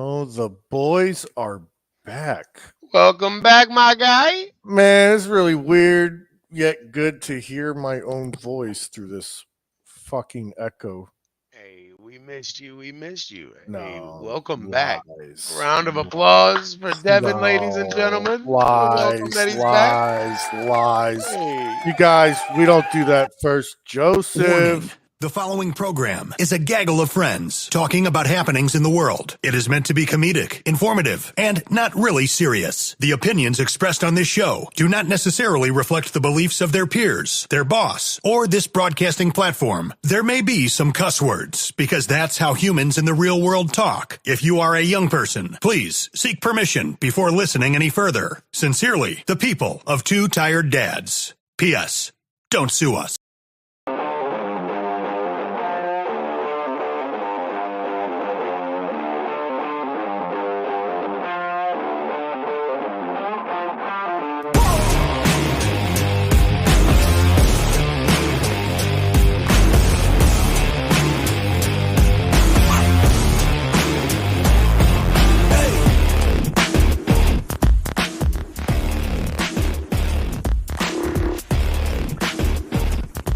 Oh, the boys are back. Welcome back, my guy. Man, it's really weird yet good to hear my own voice through this fucking echo. Hey, we missed you. We missed you. Hey, No, welcome back. A lies. round of applause for Devin, ladies and No, gentlemen. Welcome lies, that he's back. lies. Hey, You guys, we don't do that first. Warning. Joseph. The following program is a gaggle of friends talking about happenings in the world. It is meant to be comedic, informative, and not really serious. The opinions expressed on this show do not necessarily reflect the beliefs of their peers, their boss, or this broadcasting platform. There may be some cuss words, because that's how humans in the real world talk. If you are a young person, please seek permission before listening any further. Sincerely, the people of Two Tired Dads. P.S. Don't sue us.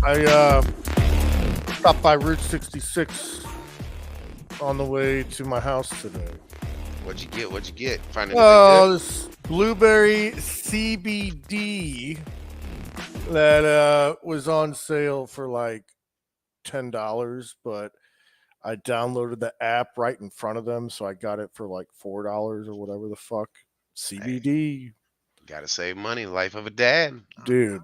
I stopped by Route 66 on the way to my house today. what'd you get? What'd you get? Find anything Oh, good? this blueberry CBD that was on sale for like $10, but I downloaded the app right in front of them, so I got it for like $4 or whatever the fuck. CBD, Gotta save money. Life of a dad. dude.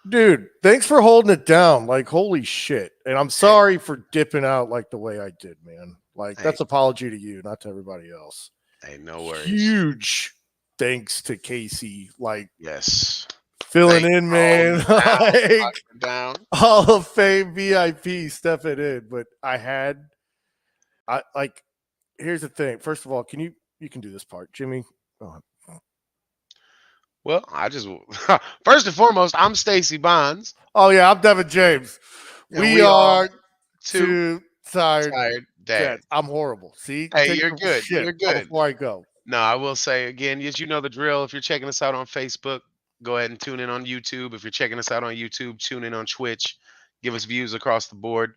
Dude, thanks for holding it down. Like, holy shit. And I'm Hey, sorry for dipping out like the way I did, man. Like, hey, that's apology to you, not to everybody else. hey, no worries. Huge thanks to Casey, like Yes. filling Thank you in, for holding man. it down. Like Locking it down. Hall of Fame VIP stepping in. But I like here's the thing. First of all, you can do this part, Jimmy. Oh, Well, first and foremost, I'm Stacy Bonds, oh yeah, I'm Devin James. and We we are are two too tired. tired Dead. dads. I'm horrible. See, Hey, take you're the good. shit You're good. before I go. No, I will say again, yes, you know the drill. If you're checking us out on Facebook, go ahead and tune in on YouTube. If you're checking us out on YouTube, tune in on Twitch. Give us views across the board.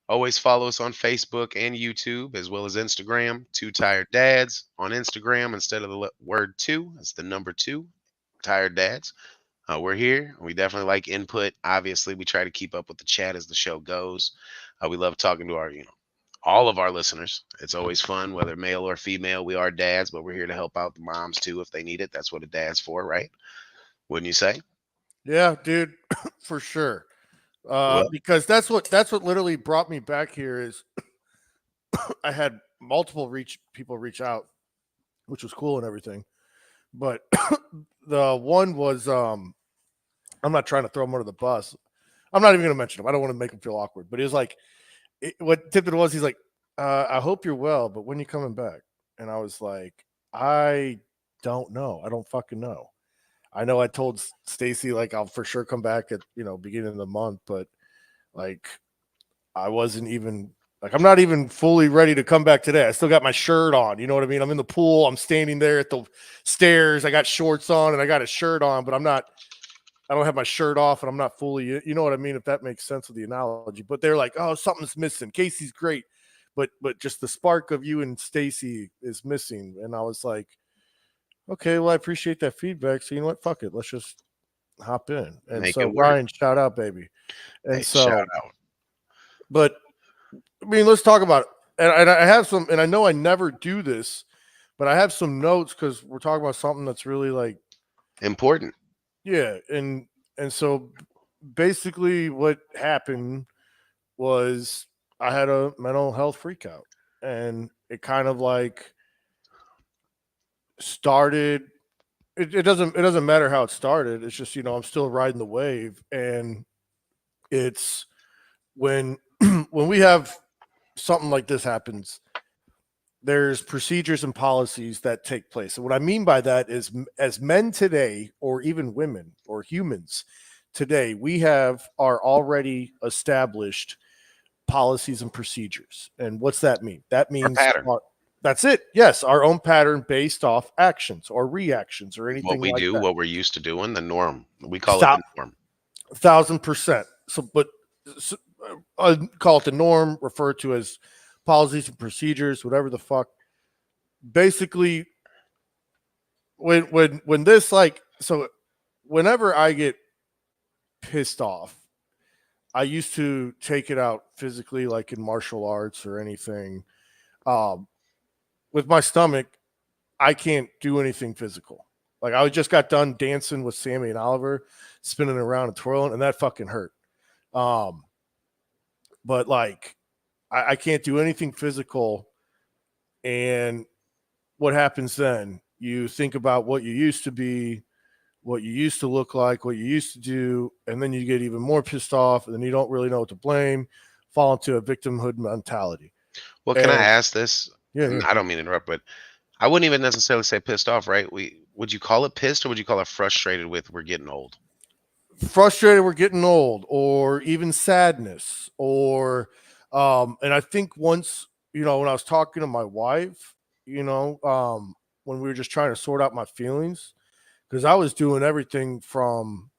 Always follow us on Facebook and YouTube, as well as Instagram. Two Tired Dads on Instagram instead of the word two. It's the number two. Tired Dads. We're here. We definitely like input. Obviously, we try to keep up with the chat as the show goes. We love talking to our, all of our listeners. It's always fun, whether male or female. We are dads, but we're here to help out the moms too if they need it. That's what a dad's for, right? Wouldn't you say? Yeah, dude, for sure. Well, Because that's what literally brought me back here is I had multiple people reach out, which was cool and everything. But the one was I'm not trying to throw him under the bus. I'm not even going to mention him. I don't want to make him feel awkward. But he was like, what tipped it was, he's like, I hope you're well, but when you coming back? And I was like, I don't know. I don't fucking know. I know I told Stacy like I'll for sure come back at beginning of the month, but like I wasn't even like I'm not even fully ready to come back today. I still got my shirt on. You know what I mean? I'm in the pool. I'm standing there at the stairs. I got shorts on and I got a shirt on, but I don't have my shirt off and I'm not fully, you know what I mean? If that makes sense with the analogy, but they're like, oh, something's missing. Casey's great, but just the spark of you and Stacy is missing. And I was like, okay, well, I appreciate that feedback. So you know what? Fuck it. Let's just hop in. And make so it work. Ryan, shout out, baby. And Hey, shout so, out. but I mean, let's talk about it. And I have some, and I know I never do this, but I have some notes because we're talking about something that's really like, Important. yeah. And so basically what happened was I had a mental health freak out and it kind of like started it doesn't matter how it started. It's just, I'm still riding the wave. And it's when when we have something like this happens, there's procedures and policies that take place. And what I mean by that is as men today, or even women or humans today, we have our already established policies and procedures. And what's that mean? That Our means pattern. That's it. Yes, our own pattern based off actions or reactions or What anything we like do, that. what we're used to doing, the norm. We call it the norm. 1,000%. So, but I call it the norm, referred to as policies and procedures, whatever the fuck. Basically, when this like so, whenever I get pissed off, I used to take it out physically, like in martial arts or anything. Um, with my stomach, I can't do anything physical. Like I just got done dancing with Sammy and Oliver, spinning around and twirling, and that fucking hurt. Um, but like I can't do anything physical. And what happens then? You think about what you used to be, what you used to look like, what you used to do, and then you get even more pissed off, and then you don't really know what to blame, fall into a victimhood mentality. Well, can I And ask this? yeah. I don't mean to interrupt, but I wouldn't even necessarily say pissed off, right? Would you call it pissed or would you call it frustrated with we're getting old? Frustrated we're getting old, or even sadness, or and I think once, when I was talking to my wife, when we were just trying to sort out my feelings, because I was doing everything from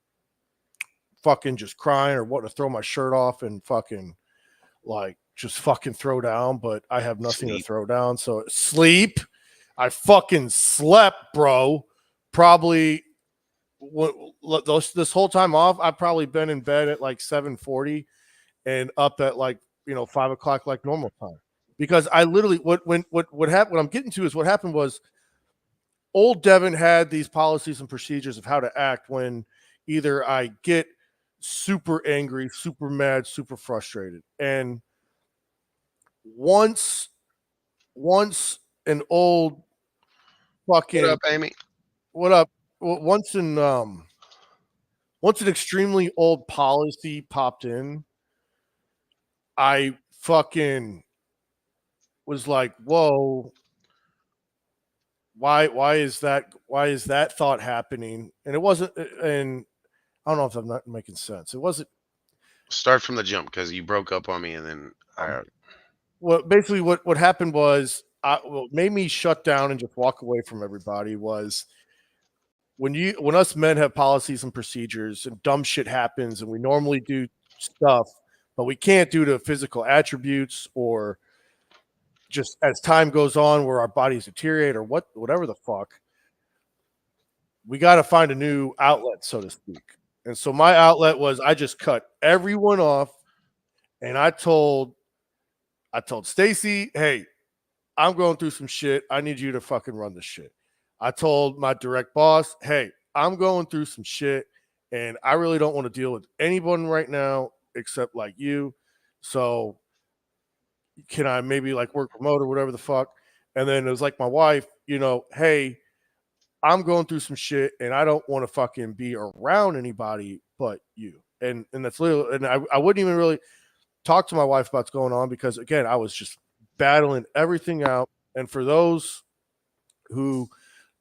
fucking just crying or wanting to throw my shirt off and fucking like just fucking throw down, but I have nothing to Sleep. throw down. So sleep. I fucking slept, bro. Probably this whole time off, I've probably been in bed at like 7:40 and up at like 5 o'clock like normal time. Because I literally what happened, what I'm getting to is what happened was old Devin had these policies and procedures of how to act when either I get super angry, super mad, super frustrated. And once an old What fucking up, Amy? what up? Once an extremely old policy popped in, I fucking was like, whoa, why is that thought happening? And it wasn't, and I don't know if I'm not making sense. It wasn't Start from the jump because you broke up on me and then basically what happened was what made me shut down and just walk away from everybody was when us men have policies and procedures and dumb shit happens and we normally do stuff, but we can't due to physical attributes or just as time goes on where our bodies deteriorate or whatever the fuck, we got to find a new outlet, so to speak. And so my outlet was I just cut everyone off and I told Stacy, hey, I'm going through some shit. I need you to fucking run the shit. I told my direct boss, hey, I'm going through some shit and I really don't want to deal with anyone right now except like you. So can I maybe like work remote or whatever the fuck? And then it was like my wife, hey, I'm going through some shit and I don't want to fucking be around anybody but you. And that's literally, and I wouldn't even really talk to my wife about what's going on because again, I was just battling everything out. And for those who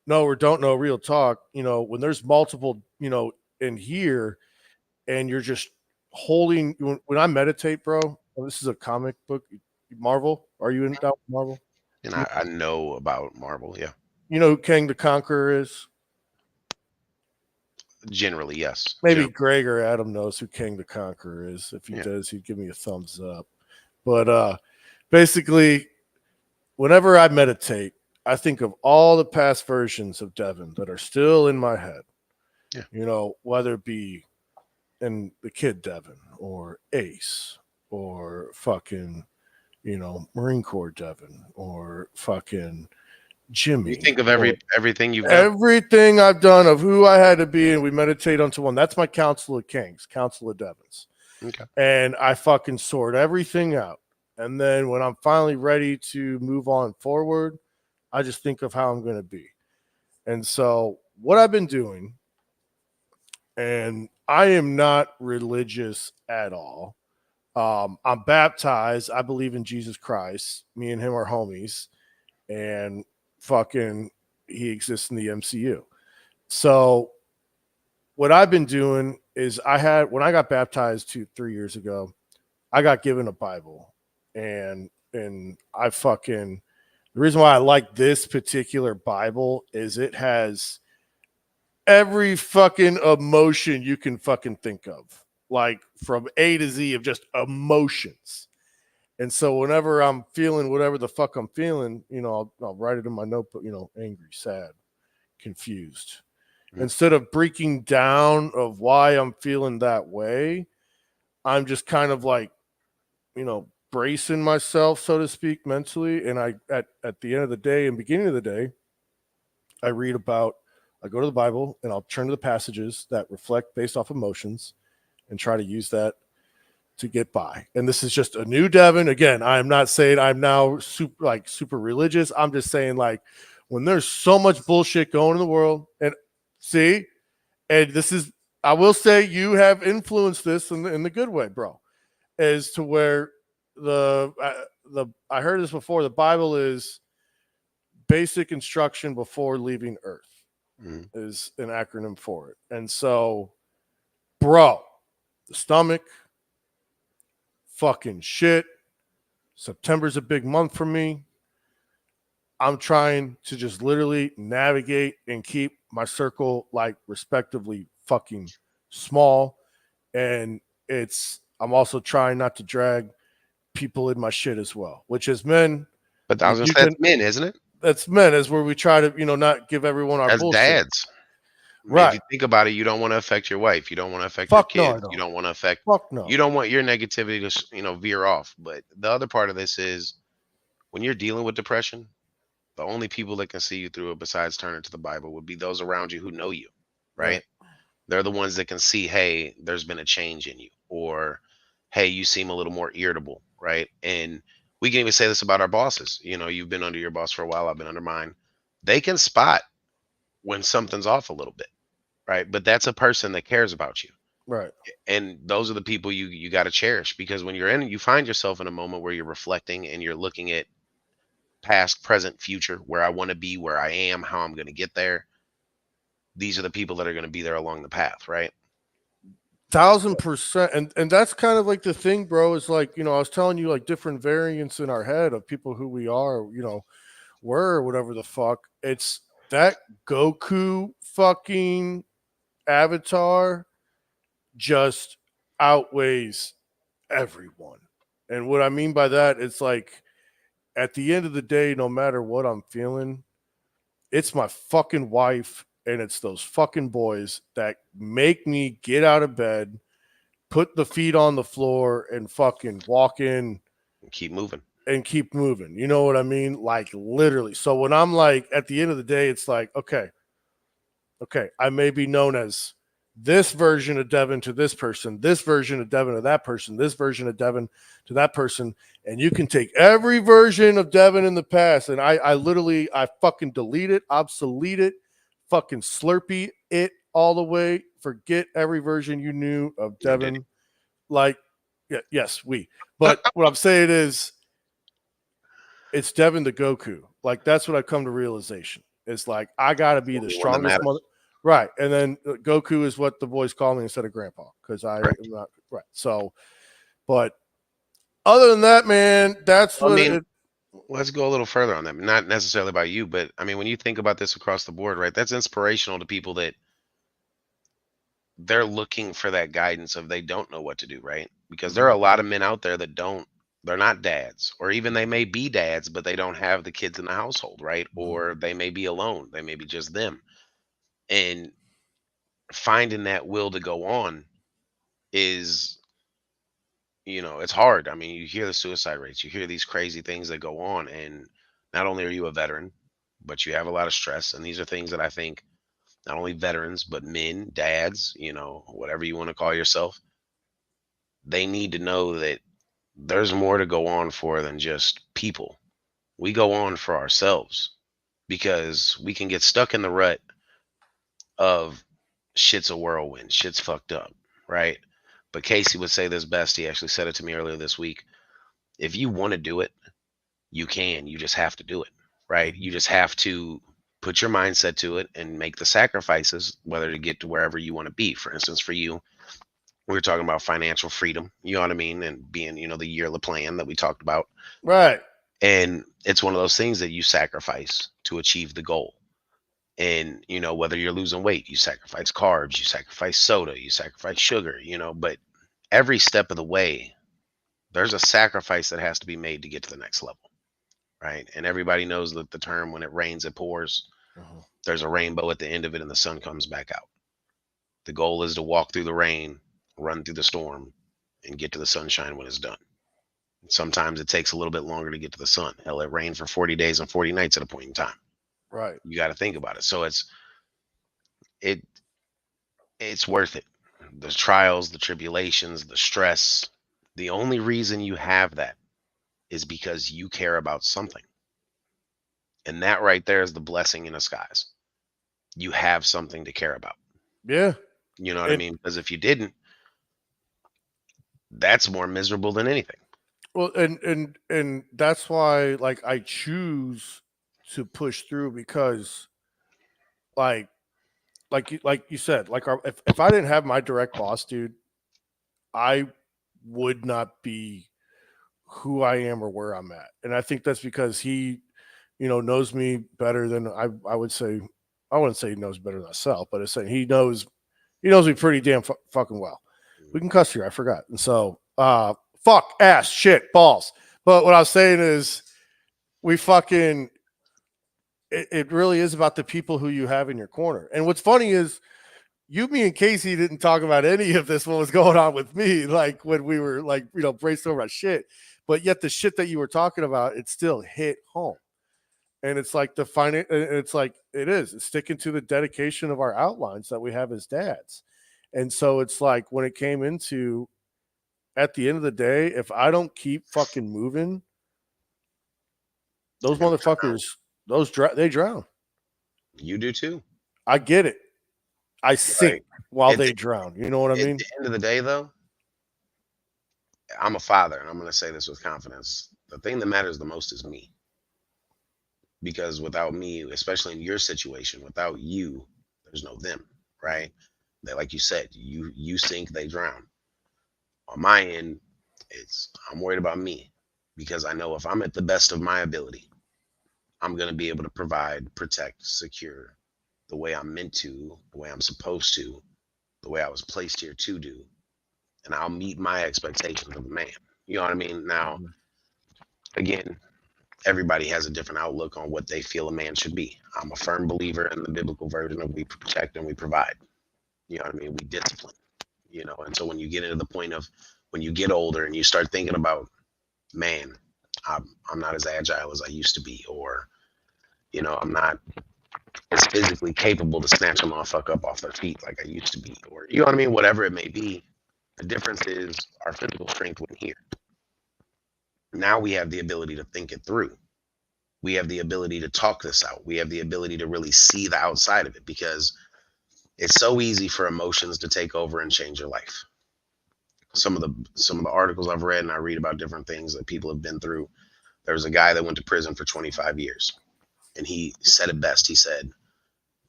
know or don't know real talk, when there's multiple, in here and you're just holding, when I meditate, bro, this is a comic book, Marvel. Are you in Marvel? and I know about Marvel. Yeah, You know who King the Conqueror is? generally yes. Maybe Greg or Adam knows who King the Conqueror is. If he does, he'd give me a thumbs up. But basically, whenever I meditate, I think of all the past versions of Devin that are still in my head. Yeah. Whether it be in the kid Devin or Ace or fucking, Marine Corps Devin or fucking Jimmy. You think of everything you've done. Everything I've done of who I had to be, and we meditate unto one. That's my Council of Kings, Council of Devins. Okay. And I fucking sort everything out. And then when I'm finally ready to move on forward, I just think of how I'm going to be. And so what I've been doing, and I am not religious at all. I'm baptized. I believe in Jesus Christ. Me and him are homies. And fucking he exists in the MCU. So what I've been doing is when I got baptized 3 years ago, I got given a Bible and I fucking The reason why I like this particular Bible is it has every fucking emotion you can fucking think of, like from A to Z of just emotions. And so whenever I'm feeling whatever the fuck I'm feeling, I'll write it in my notebook, angry, sad, confused. Mhm. Instead of breaking down of why I'm feeling that way, I'm just kind of like, bracing myself, so to speak, mentally. And at the end of the day and beginning of the day, I go to the Bible and I'll turn to the passages that reflect based off emotions and try to use that to get by. And this is just a new Devin. Again, I'm not saying I'm now super religious. I'm just saying, like, when there's so much bullshit going in the world, and see, and this is, I will say, you have influenced this in the good way, bro, as to where I heard this before. The Bible is basic instruction before leaving Earth Mhm. is an acronym for it. And so, bro, the stomach, fucking shit. September's a big month for me. I'm trying to just literally navigate and keep my circle like respectively fucking small. And I'm also trying not to drag people in my shit as well, which is men. But I was gonna You say can, that's men, isn't it? that's men, is where we try to, not give everyone our As bullshit. dads. I mean, if Right. you think about it, you don't want to affect your wife. You don't want to affect your Fuck no, I kids. You don't. don't want to affect. Fuck no. You don't want your negativity to veer off. But the other part of this is when you're dealing with depression, the only people that can see you through it besides turning to the Bible would be those around you who know you, right? Right. They're the ones that can see, hey, there's been a change in you, or hey, you seem a little more irritable, right? And we can even say this about our bosses. You've been under your boss for a while, I've been under mine. They can spot when something's off a little bit, right? But that's a person that cares about you. Right. And those are the people you got to cherish, because when you find yourself in a moment where you're reflecting and you're looking at past, present, future, where I want to be, where I am, how I'm going to get there. These are the people that are going to be there along the path, right? 1,000%. And that's kind of like the thing, bro, is like, I was telling you, like, different variants in our head of people who we are, were, or whatever the fuck. It's that Goku fucking avatar just outweighs everyone. And what I mean by that, it's like at the end of the day, no matter what I'm feeling, it's my fucking wife and it's those fucking boys that make me get out of bed, put the feet on the floor, and fucking walk in And keep moving. and keep moving. You know what I mean? Like, literally. So when I'm like, at the end of the day, it's like, okay, I may be known as this version of Devin to this person, this version of Devin to that person, this version of Devin to that person. And you can take every version of Devin in the past, and I fucking delete it, obsolete it, fucking Slurpee it all the way. Forget every version you knew of You did. Devin. Like, yes, But what I'm saying is, it's Devin the Goku. Like, that's what I've come to realization. It's like, I got to be the Only one that strongest matters. mother. Right. And then Goku is what the boys call me instead of grandpa, because I Correct. am not. Right. So, but other than that, man, that's I what mean, it. let's go a little further on that. Not necessarily about you, but I mean, when you think about this across the board, right? That's inspirational to people that they're looking for that guidance of they don't know what to do, right? Because there are a lot of men out there that they're not dads, or even they may be dads, but they don't have the kids in the household, right? Or they may be alone. They may be just them. And finding that will to go on is, it's hard. I mean, you hear the suicide rates, you hear these crazy things that go on, and not only are you a veteran, but you have a lot of stress. And these are things that I think not only veterans, but men, dads, whatever you want to call yourself, they need to know that there's more to go on for than just people. We go on for ourselves, because we can get stuck in the rut of shit's a whirlwind, shit's fucked up, right? But Casey would say this best. He actually said it to me earlier this week. If you want to do it, you can. You just have to do it, right? You just have to put your mindset to it and make the sacrifices, whether to get to wherever you want to be. For instance, for you, we were talking about financial freedom, you know what I mean? And being, the yearly plan that we talked about. Right. And it's one of those things that you sacrifice to achieve the goal. And, whether you're losing weight, you sacrifice carbs, you sacrifice soda, you sacrifice sugar, but every step of the way, there's a sacrifice that has to be made to get to the next level. Right. And everybody knows that the term, when it rains, it pours. There's a rainbow at the end of it and the sun comes back out. The goal is to walk through the rain, run through the storm, and get to the sunshine when it's done. Sometimes it takes a little bit longer to get to the sun. Hell, it rained for 40 days and 40 nights at a point in time. Right. You got to think about it. So it's worth it. The trials, the tribulations, the stress. The only reason you have that is because you care about something. And that right there is the blessing in disguise. You have something to care about. Yeah. You know what I mean? Because if you didn't, that's more miserable than anything. Well, and that's why, like, I choose to push through, because like you said, like, if I didn't have my direct boss, dude, I would not be who I am or where I'm at. And I think that's because he, knows me better than I would say. I wouldn't say he knows better than myself, but it's saying he knows me pretty damn fucking well. We can cuss here. I forgot. And so, fuck, ass, shit, balls. But what I was saying is, we fucking, it really is about the people who you have in your corner. And what's funny is, me and Casey didn't talk about any of this, what was going on with me, like when we were like, brainstorming about shit. But yet the shit that you were talking about, it still hit home. And it's like it's sticking to the dedication of our outlines that we have as dads. And so it's like, when it came into, at the end of the day, if I don't keep fucking moving, those motherfuckers, they drown. You do too. I get it. I sink while they drown. You know what I mean? At the end of the day, though, I'm a father, and I'm going to say this with confidence. The thing that matters the most is me. Because without me, especially in your situation, without you, there's no them, right? They, like you said, you sink, they drown. On my end, I'm worried about me, because I know if I'm at the best of my ability, I'm going to be able to provide, protect, secure the way I'm meant to, the way I'm supposed to, the way I was placed here to do. And I'll meet my expectations of a man. You know what I mean? Now, again, everybody has a different outlook on what they feel a man should be. I'm a firm believer in the biblical version of we protect and we provide. You know what I mean? We discipline, and so when you get into the point of, when you get older and you start thinking about, man, I'm not as agile as I used to be, or, I'm not as physically capable to snatch a motherfucker up off their feet like I used to be, or, you know what I mean? Whatever it may be, the difference is our physical strength went here. Now we have the ability to think it through. We have the ability to talk this out. We have the ability to really see the outside of it, because it's so easy for emotions to take over and change your life. Some of the articles I've read, and I read about different things that people have been through. There was a guy that went to prison for 25 years, and he said it best. He said,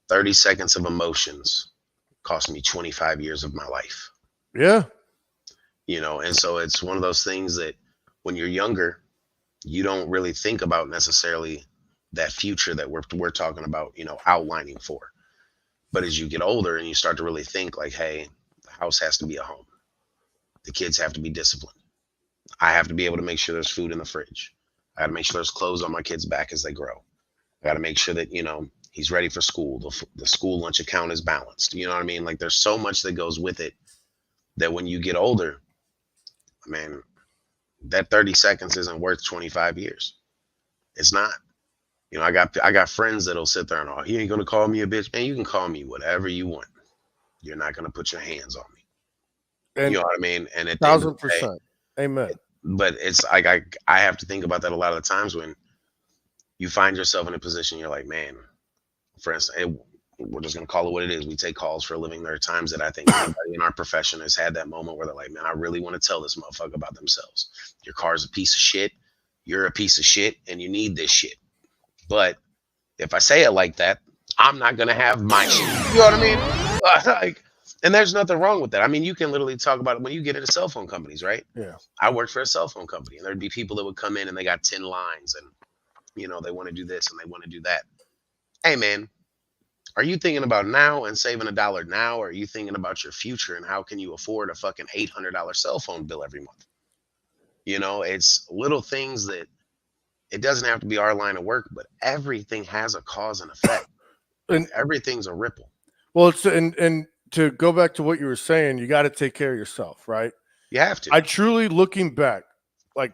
30 seconds of emotions cost me 25 years of my life. Yeah. And so it's one of those things that when you're younger, you don't really think about necessarily that future that we're talking about, outlining for. But as you get older and you start to really think like, hey, the house has to be a home. The kids have to be disciplined. I have to be able to make sure there's food in the fridge. I got to make sure there's clothes on my kid's back as they grow. I got to make sure that, he's ready for school. The school lunch account is balanced. You know what I mean? Like, there's so much that goes with it that when you get older, man, that 30 seconds isn't worth 25 years. It's not. I got friends that'll sit there and, oh, he ain't going to call me a bitch. Man, you can call me whatever you want. You're not going to put your hands on me. And you know what I mean? And at 1,000%. Amen. But it's like, I have to think about that a lot of the times when you find yourself in a position, you're like, man, for instance, we're just going to call it what it is. We take calls for a living. There are times that I think anybody in our profession has had that moment where they're like, man, I really want to tell this motherfucker about themselves. Your car's a piece of shit. You're a piece of shit, and you need this shit. But if I say it like that, I'm not going to have my shit. You know what I mean? Like, And there's nothing wrong with that. I mean, you can literally talk about it when you get into cell phone companies, right? Yeah. I worked for a cell phone company, and there'd be people that would come in and they got 10 lines, and they want to do this and they want to do that. Hey, man, are you thinking about now and saving $1 now, or are you thinking about your future and how can you afford a fucking $800 cell phone bill every month? It's little things that it doesn't have to be our line of work, but everything has a cause and effect. And Everything's a ripple. well, it's and to go back to what you were saying, you got to take care of yourself, right? You have to. I truly, looking back, like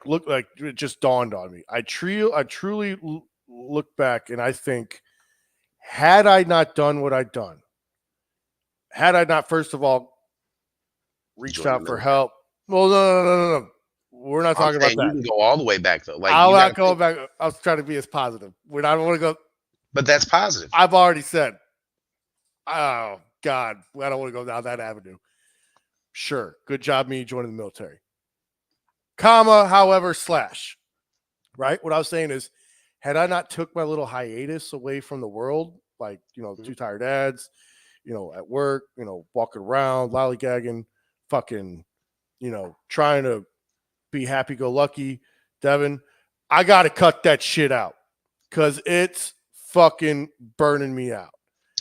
it just dawned on me. I truly look back and I think, had I not done what I'd done, had I not first of all reached Join the out for military. help. Well, no. We're not I'm talking about saying you that. can go all the way back though. Like I'm you not got going back. I was trying to be as positive. When I want to go, but that's positive. I've already said, oh God, I don't want to go down that avenue. Sure, good job me joining the military. Comma, however, slash. Right? What I was saying is, had I not took my little hiatus away from the world, like, two tired dads, at work, walking around, lollygagging, fucking, trying to be happy go lucky, Devin, I got to cut that shit out because it's fucking burning me out.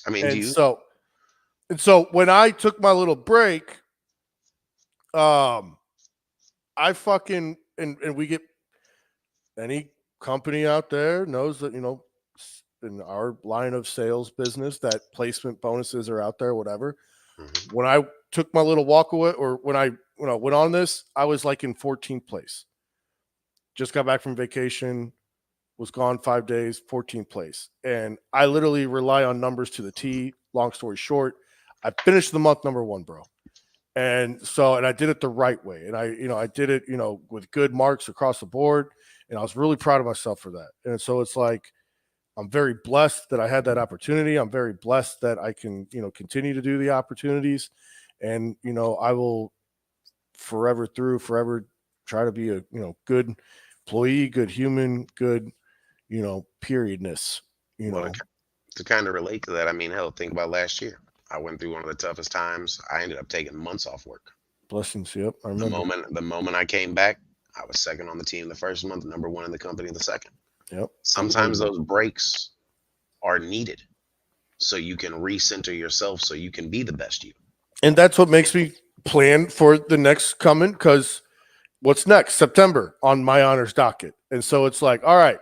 I mean, And so when I took my little break, I fucking, and we get, any company out there knows that, in our line of sales business, that placement bonuses are out there, whatever. When I took my little walk away, or when I went on this, I was like in 14th place. Just got back from vacation, was gone 5 days, 14th place. And I literally rely on numbers to the T. Long story short, I finished the month number 1, bro. And I did it the right way. And I did it, with good marks across the board. And I was really proud of myself for that. And so it's like, I'm very blessed that I had that opportunity. I'm very blessed that I can, continue to do the opportunities. And, I will forever try to be a, good employee, good human, good, periodness, to kind of relate to that, I mean, hell, think about last year. I went through one of the toughest times. I ended up taking months off work. Blessings. Yep. I remember. The moment I came back, I was second on the team the first month, number 1 in the company the second. Yep. Sometimes those breaks are needed so you can recenter yourself so you can be the best you. And that's what makes me plan for the next coming, because what's next? September on my honors docket. And so it's like, all right,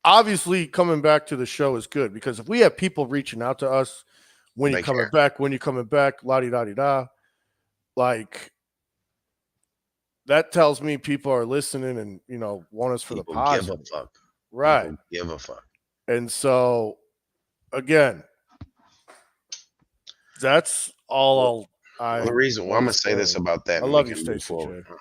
obviously coming back to the show is good, because if we have people reaching out to us, when you coming back, la-di-da-di-da, like, that tells me people are listening and, want us for people the positive. Give a fuck. Right. People give a fuck. And so, again, that's all the reason why I'm going to say this about that. I love you, Stacy.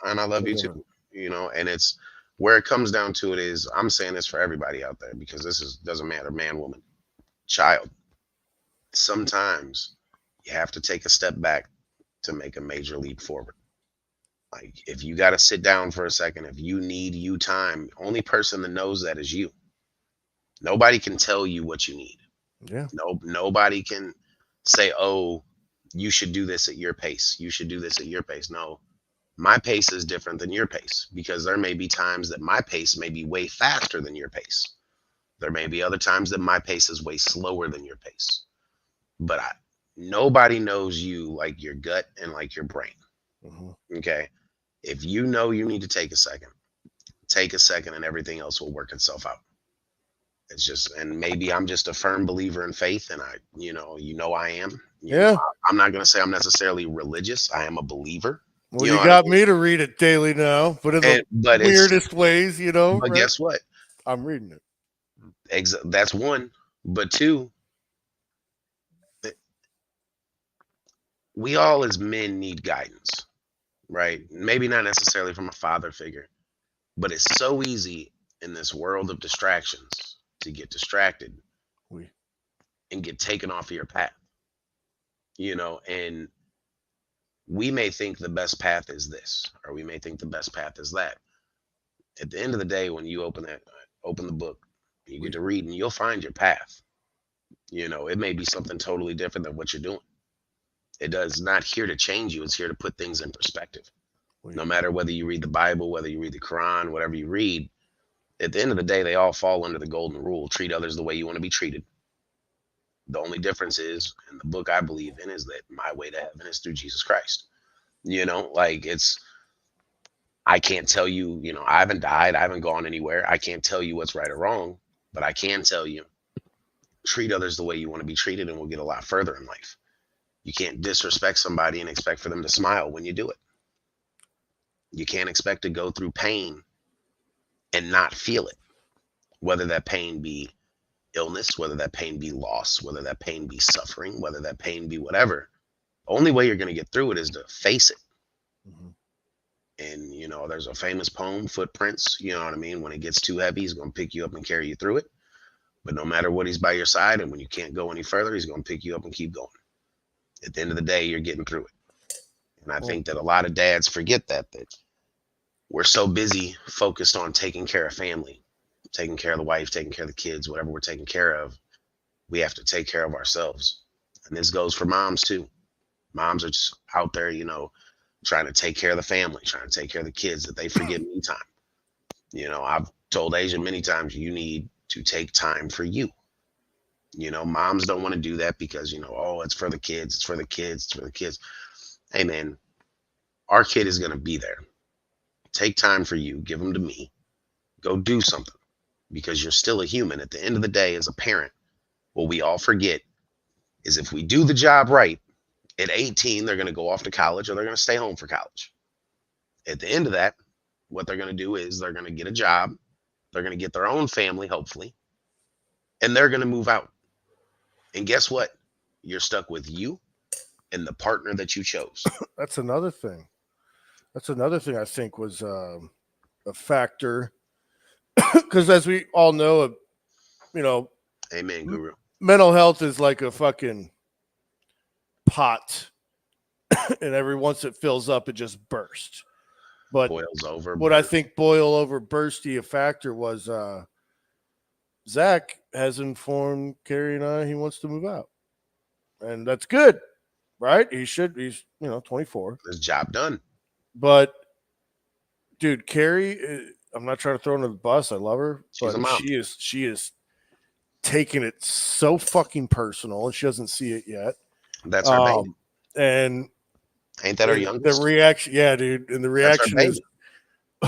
And I love you too. And it's where it comes down to it is, I'm saying this for everybody out there, because doesn't matter, man, woman, child. Sometimes you have to take a step back to make a major leap forward. Like, if you got to sit down for a second, if you need you time, only person that knows that is you. Nobody can tell you what you need. Yeah. Nobody can say, oh, you should do this at your pace. You should do this at your pace. No, my pace is different than your pace, because there may be times that my pace may be way faster than your pace. There may be other times that my pace is way slower than your pace. But nobody knows you like your gut and like your brain. Okay. If you know you need to take a second and everything else will work itself out. It's just, and maybe I'm just a firm believer in faith, and I am. I'm not going to say I'm necessarily religious. I am a believer. Well, you got me to read it daily now, but in the weirdest ways, But right? Guess what? I'm reading it. That's one. But two, we all as men need guidance, right? Maybe not necessarily from a father figure, but it's so easy in this world of distractions to get distracted and get taken off of your path, and we may think the best path is this, or we may think the best path is that. At the end of the day, when you open the book, you get to read, and you'll find your path. It may be something totally different than what you're doing. It does not here to change you. It's here to put things in perspective. Well, No matter whether you read the Bible, whether you read the Quran, whatever you read, at the end of the day, they all fall under the golden rule. Treat others the way you want to be treated. The only difference is, in the book I believe in, is that my way to heaven is through Jesus Christ. Like I can't tell you, I haven't died, I haven't gone anywhere. I can't tell you what's right or wrong, but I can tell you, treat others the way you want to be treated, and we'll get a lot further in life. You can't disrespect somebody and expect for them to smile when you do it. You can't expect to go through pain and not feel it, whether that pain be illness, whether that pain be loss, whether that pain be suffering, whether that pain be whatever. The only way you're going to get through it is to face it. Mhm. And, there's a famous poem, Footprints. You know what I mean? When it gets too heavy, he's going to pick you up and carry you through it. But no matter what, he's by your side. And when you can't go any further, he's going to pick you up and keep going. At the end of the day, you're getting through it. And I think that a lot of dads forget that we're so busy focused on taking care of family, taking care of the wife, taking care of the kids, whatever we're taking care of. We have to take care of ourselves. And this goes for moms too. Moms are just out there, trying to take care of the family, trying to take care of the kids, that they forget me time. I've told Asia many times, you need to take time for you. Moms don't want to do that because, oh, it's for the kids, it's for the kids, it's for the kids. Hey, man, our kid is going to be there. Take time for you. Give them to me. Go do something, because you're still a human. At the end of the day, as a parent, what we all forget is if we do the job right, at 18, they're going to go off to college, or they're going to stay home for college. At the end of that, what they're going to do is they're going to get a job. They're going to get their own family, hopefully, and they're going to move out. And guess what? You're stuck with you and the partner that you chose. That's another thing. I think was a factor, because as we all know, Amen, Guru. mental health is like a fucking pot, and every once it fills up, it just bursts. But Boils over. what I think boil over bursty a factor was Zach has informed Carrie and I he wants to move out, and that's good, right? He's 24. This job done. But dude, Carrie, I'm not trying to throw her under the bus. I love her, She's a but mom. she is taking it so fucking personal, and she doesn't see it yet. That's her baby. And Ain't that her youngest? The reaction, yeah, dude, and the reaction is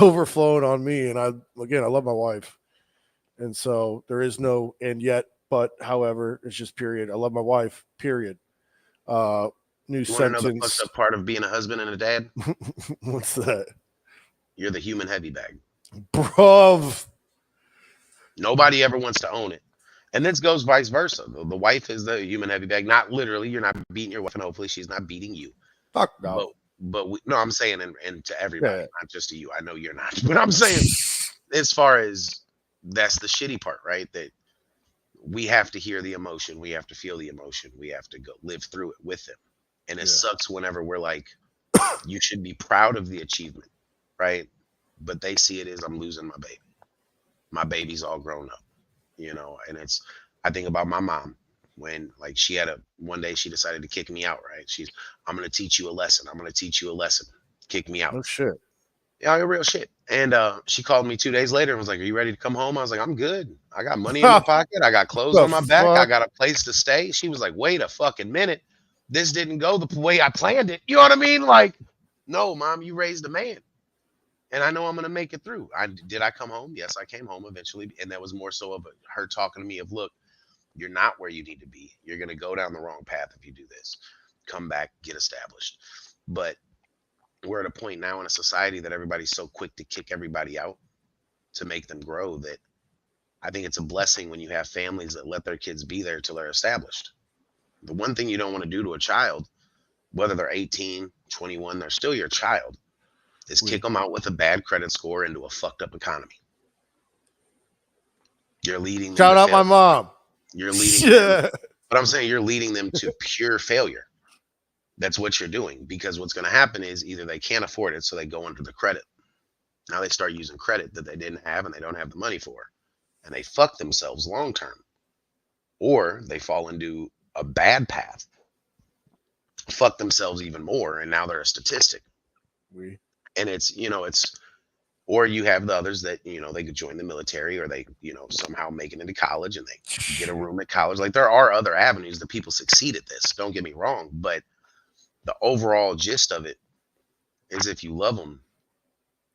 overflowing on me. And I love my wife, and so there is no and yet, but however, it's just period. I love my wife. Period. New You sentence. know the fucked up part of being a husband and a dad? What's that? You're the human heavy bag. Bruv. Nobody ever wants to own it. And this goes vice versa. The wife is the human heavy bag. Not literally. You're not beating your wife, and hopefully she's not beating you. Fuck no. But no, I'm saying, and to everybody, Yeah. not just to you. I know you're not. But I'm saying, as far as that's the shitty part, right? That we have to hear the emotion. We have to feel the emotion. We have to go live through it with them. And it sucks whenever we're like, you should be proud of the achievement, right? But they see it as, I'm losing my baby. My baby's all grown up, and I think about my mom when, like, she had one day she decided to kick me out, right? I'm going to teach you a lesson. I'm going to teach you a lesson. Kick me out. Oh shit. Yeah, real shit. And she called me 2 days later and was like, are you ready to come home? I was like, I'm good. I got money in my pocket. I got clothes on my back. I got a place to stay. She was like, wait a fucking minute. This didn't go the way I planned it. You know what I mean? Like, no, Mom, you raised a man. And I know I'm going to make it through. Did I come home? Yes, I came home eventually. And that was more so of her talking to me of, look, you're not where you need to be. You're going to go down the wrong path if you do this. Come back, get established. But we're at a point now in a society that everybody's so quick to kick everybody out to make them grow, that I think it's a blessing when you have families that let their kids be there till they're established. The one thing you don't want to do to a child, whether they're 18, 21, they're still your child, is kick them out with a bad credit score into a fucked up economy. You're leading them. Shout out my mom. You're leading them, but I'm saying you're leading them to pure failure. That's what you're doing, because what's going to happen is either they can't afford it, so they go under the credit. Now they start using credit that they didn't have and they don't have the money for, and they fuck themselves long term, or they fall into a bad path fuck themselves even more, and now they're a statistic. And it's or you have the others that they could join the military, or they somehow make it into college and they get a room at college. Like, there are other avenues that people succeed at this, don't get me wrong, but the overall gist of it is, if you love them,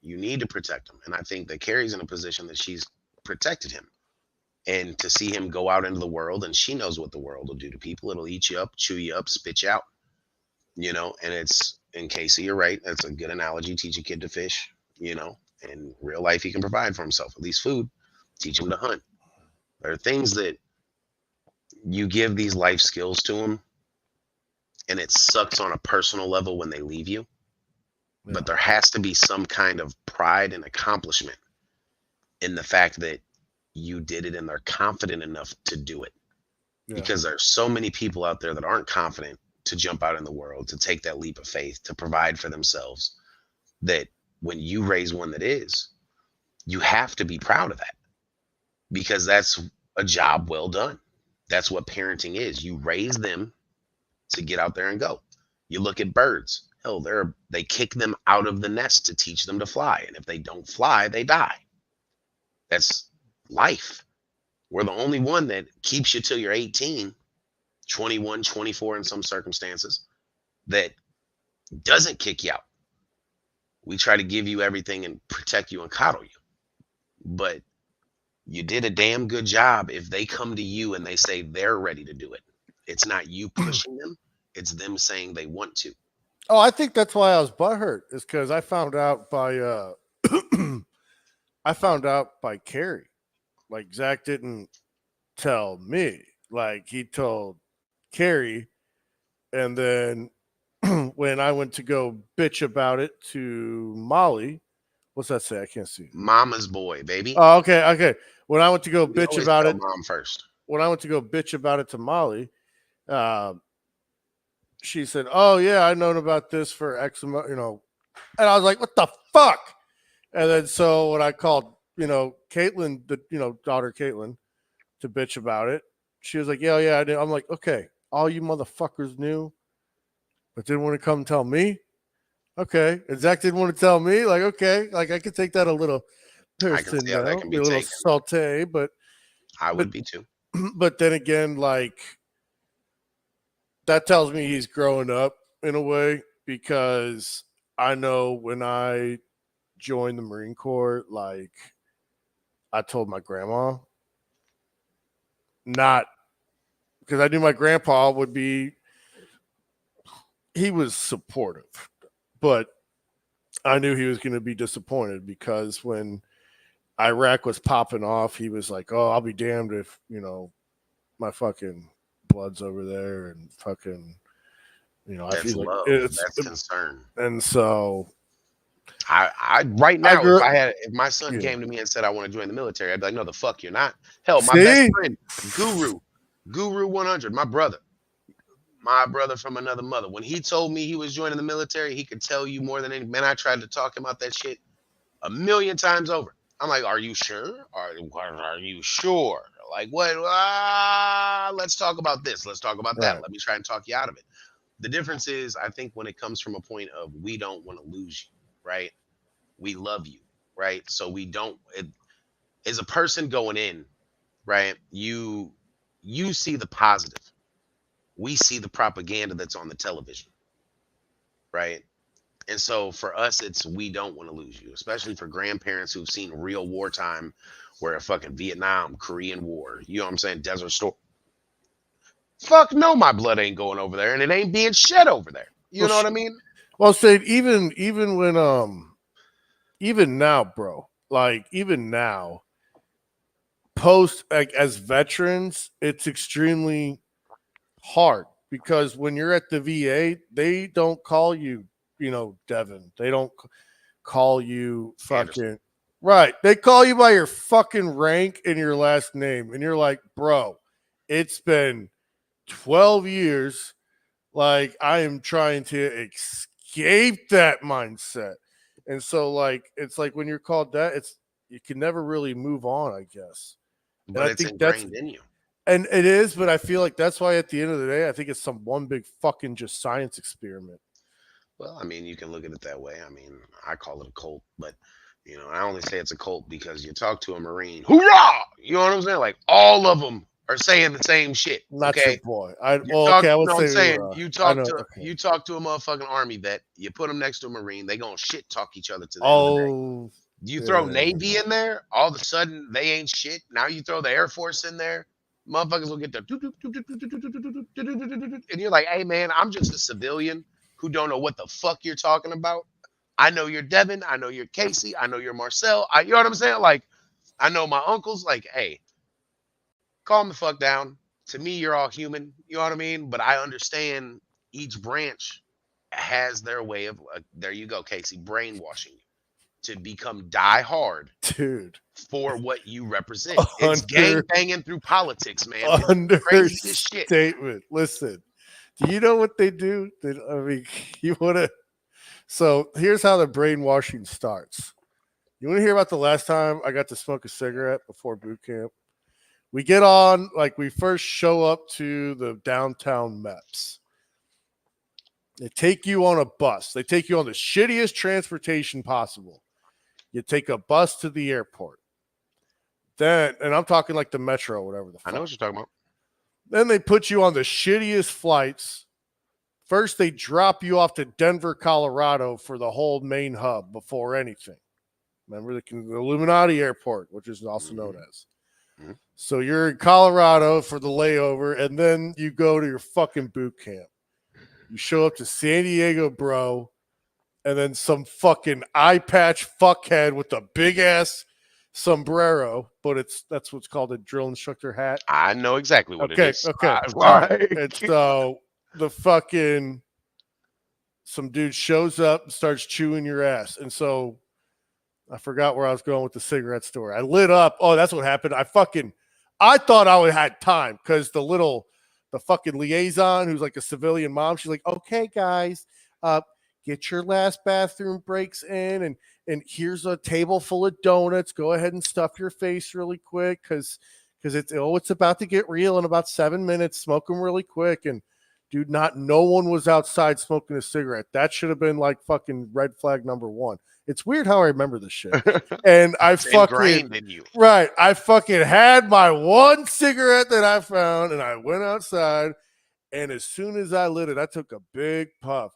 you need to protect them. And I think that Carrie's in a position that she's protected him, and to see him go out into the world, and she knows what the world will do to people. It'll eat you up, chew you up, spit you out, and it's, in Casey, you're right, that's a good analogy. Teach a kid to fish, in real life he can provide for himself, at least food. Teach him to hunt. There are things that you give these life skills to them, and it sucks on a personal level when they leave you. Yeah. But there has to be some kind of pride and accomplishment in the fact that you did it and they're confident enough to do it. Yeah. Because there's so many people out there that aren't confident to jump out in the world, to take that leap of faith, to provide for themselves, that when you raise one that is, you have to be proud of that, because that's a job well done. That's what parenting is. You raise them to get out there and go. You look at birds. Hell, they kick them out of the nest to teach them to fly. And if they don't fly, they die. That's life. We're the only one that keeps you till you're 18, 21, 24 in some circumstances, that doesn't kick you out. We try to give you everything and protect you and coddle you. But you did a damn good job if they come to you and they say they're ready to do it. It's not you pushing them. It's them saying they want to. Oh, I think that's why I was butthurt, is because I found out by Carrie. Like, Zach didn't tell me. Like, he told Carrie, and then when I went to go bitch about it to Molly, what's that say? I can't see. Mama's boy, baby. Oh, okay. When I went to go bitch about it, mom first. When I went to go bitch about it to Molly, she said, "Oh yeah, I've known about this for X amount, and I was like, "What the fuck?" And then so when I called, Caitlin, the daughter Caitlin, to bitch about it, she was like, "Yeah, I did." I'm like, "Okay, all you motherfuckers knew, but didn't want to come tell me." Okay, and Zach didn't want to tell me. Like, okay, like I could take that a little person, that can be a little saute, but I would be too. But then again, like, that tells me he's growing up in a way, because I know when I joined the Marine Corps, like, I told my grandma, not because I knew my grandpa would be, he was supportive, but I knew he was going to be disappointed, because when Iraq was popping off, he was like, "Oh, I'll be damned if, my fucking blood's over there," and fucking, that's I feel love. Like that's concern. And so I right now, if my son came to me and said, "I want to join the military," I'd be like, "No, the fuck you're not." Hell, my best friend, Guru 100, my brother from another mother, when he told me he was joining the military, he could tell you more than any man. I tried to talk him out that shit a million times over. I'm like, "Are you sure? Are you sure? Like, what? Let's talk about this. Let's talk about that. Let me try and talk you out of it." The difference is, I think, when it comes from a point of, we don't want to lose you, right? We love you, right? So we don't, as a person going in, right? You see the positive. We see the propaganda that's on the television, right? And so for us, it's, we don't want to lose you, especially for grandparents who've seen real wartime, where a fucking Vietnam, Korean War, you know what I'm saying, Desert Storm. Fuck no, my blood ain't going over there, and it ain't being shed over there. You know what I mean? Well, say even when even now, bro, like, even now, post, like, as veterans, it's extremely hard, because when you're at the VA, they don't call you, Devin. They don't call you fucking Anderson. Right. They call you by your fucking rank and your last name, and you're like, "Bro, it's been 12 years. Like, I am trying to escape that mindset." And so, like, it's like when you're called that, you can never really move on, I guess. But it's ingrained in you. And it is, but I feel like that's why at the end of the day, I think it's some one big fucking just science experiment. Well, I mean, you can look at it that way. I mean, I call it a cult, but I only say it's a cult because you talk to a Marine, hoorah! You know what I'm saying? Like all of them are saying the same shit. Not your Okay, boy. talk. Okay, I would No, I'm say saying I know. Okay. you talk to a motherfucking army vet. You put them next to a Marine, they gonna shit talk each other to the end of the day. Oh, You throw yeah. Navy in there, all of a sudden they ain't shit. Now you throw the Air Force in there, motherfuckers will get the and you're like, hey man, I'm just a civilian who don't know what the fuck you're talking about. I know you're Devin, I know you're Casey, I know you're Marcel. You know what I'm saying? Like, I know my uncles. Like, hey, calm the fuck down. To me, you're all human. You know what I mean? But I understand each branch has their way of. There you go, Casey, brainwashing you to become die hard Dude. for what you represent. It's gang banging through politics, man. It's crazy as shit. Understatement. Listen, do you know what they do? I mean, you want to. So here's how the brainwashing starts. You want to hear about the last time I got to smoke a cigarette before boot camp? We get on, like, we first show up to the downtown MEPS. They take you on a bus. They take you on the shittiest transportation possible. You take a bus to the airport. Then, and I'm talking like the metro, whatever the fuck. I know what you're talking about. Then they put you on the shittiest flights. First, they drop you off to Denver, Colorado for the whole main hub before anything. Remember the Illuminati Airport, which is also known as. Mm-hmm. So you're in Colorado for the layover, and then you go to your fucking boot camp. You show up to San Diego, bro, and then some fucking eye patch fuckhead with a big ass sombrero, but that's what's called a drill instructor hat. I know exactly what it is. Okay. All right. And so the fucking some dude shows up and starts chewing your ass. And so I forgot where I was going with the cigarette story. I lit up. Oh, that's what happened. I thought I had time because the fucking liaison who's like a civilian mom, she's like, okay, guys, get your last bathroom breaks in, and here's a table full of donuts. Go ahead and stuff your face really quick because it's about to get real in about 7 minutes. Smoke them really quick. And dude, no one was outside smoking a cigarette. That should have been like fucking red flag number one. It's weird how I remember this shit. And I fucking in you. Right. I fucking had my one cigarette that I found, and I went outside, and as soon as I lit it, I took a big puff.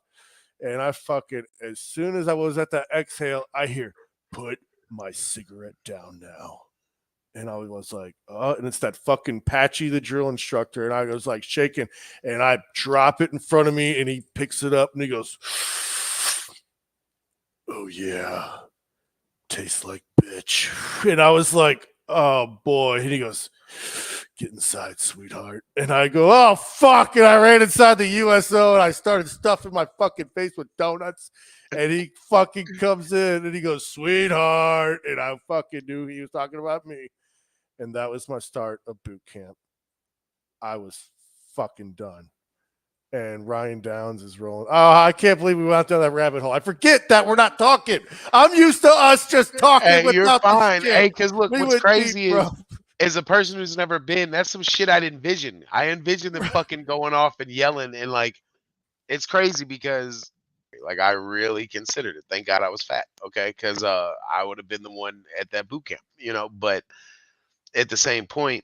And I fucking, as soon as I was at that exhale, I hear, put my cigarette down now. And I was like, oh, and it's that fucking Patchy, the drill instructor. And I was like shaking, and I drop it in front of me, and he picks it up, and he goes, oh, yeah, tastes like bitch. And I was like, oh, boy. And he goes, get inside, sweetheart. And I go, oh, fuck. And I ran inside the USO, and I started stuffing my fucking face with donuts. And he fucking comes in, and he goes, sweetheart. And I fucking knew he was talking about me. And that was my start of boot camp. I was fucking done. And Ryan Downs is rolling. Oh, I can't believe we went down that rabbit hole. I forget that we're not talking. I'm used to us just talking. Hey, you're fine. Hey, because look, what's crazy is, as a person who's never been, that's some shit I'd envision. I envision them fucking going off and yelling, and like, it's crazy because like I really considered it. Thank God I was fat, okay? Because I would have been the one at that boot camp, But at the same point,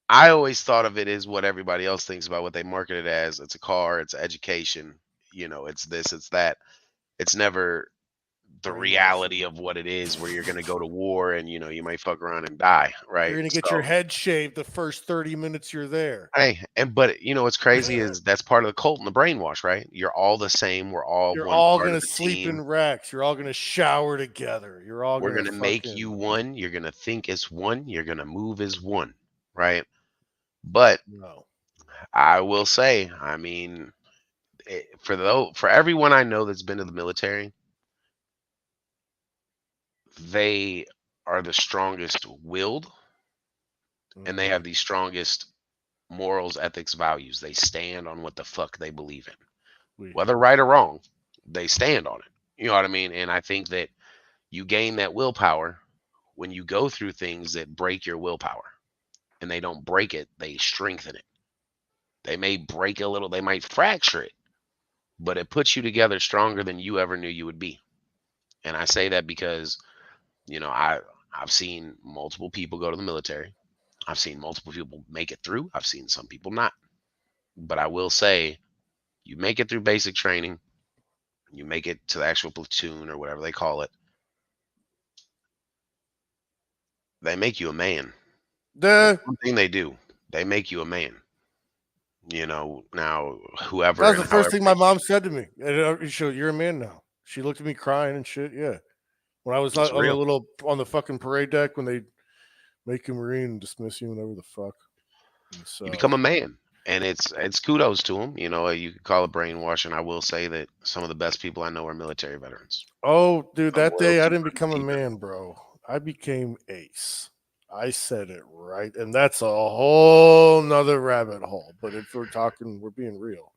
I always thought of it as what everybody else thinks about what they market it as. It's a car, it's education, it's this, it's that. It's never the reality of what it is, where you're going to go to war and, you might fuck around and die, right? You're going to get your head shaved the first 30 minutes you're there. Hey, but what's crazy is that's part of the cult and the brainwash, right? You're all the same. You're all going to sleep in racks. You're all going to shower together. We're going to make you one. You're going to think as one. You're going to move as one, right? But no. I will say, I mean, for everyone I know that's been to the military, they are the strongest willed, and they have the strongest morals, ethics, values. They stand on what the fuck they believe in, whether right or wrong. They stand on it. You know what I mean? And I think that you gain that willpower when you go through things that break your willpower. and they don't break it, they strengthen it. They may break a little, they might fracture it, but it puts you together stronger than you ever knew you would be. And I say that because, I've seen multiple people go to the military. I've seen multiple people make it through. I've seen some people not. But I will say, you make it through basic training, you make it to the actual platoon or whatever they call it, they make you a man. That's one thing they do. They make you a man. Now whoever That was and the first however thing my mom said to me. You're a man now. She looked at me crying and shit. Yeah. When I was It's real. on the fucking parade deck when they make you Marine and dismiss you, whatever the fuck. And so You become a man, and it's kudos to them. You could call it brainwashing. I will say that some of the best people I know are military veterans. Oh, dude, that day I Loyalty, didn't become a deep. man, bro. I became ace. I said it right, and that's a whole nother rabbit hole. But if we're being real.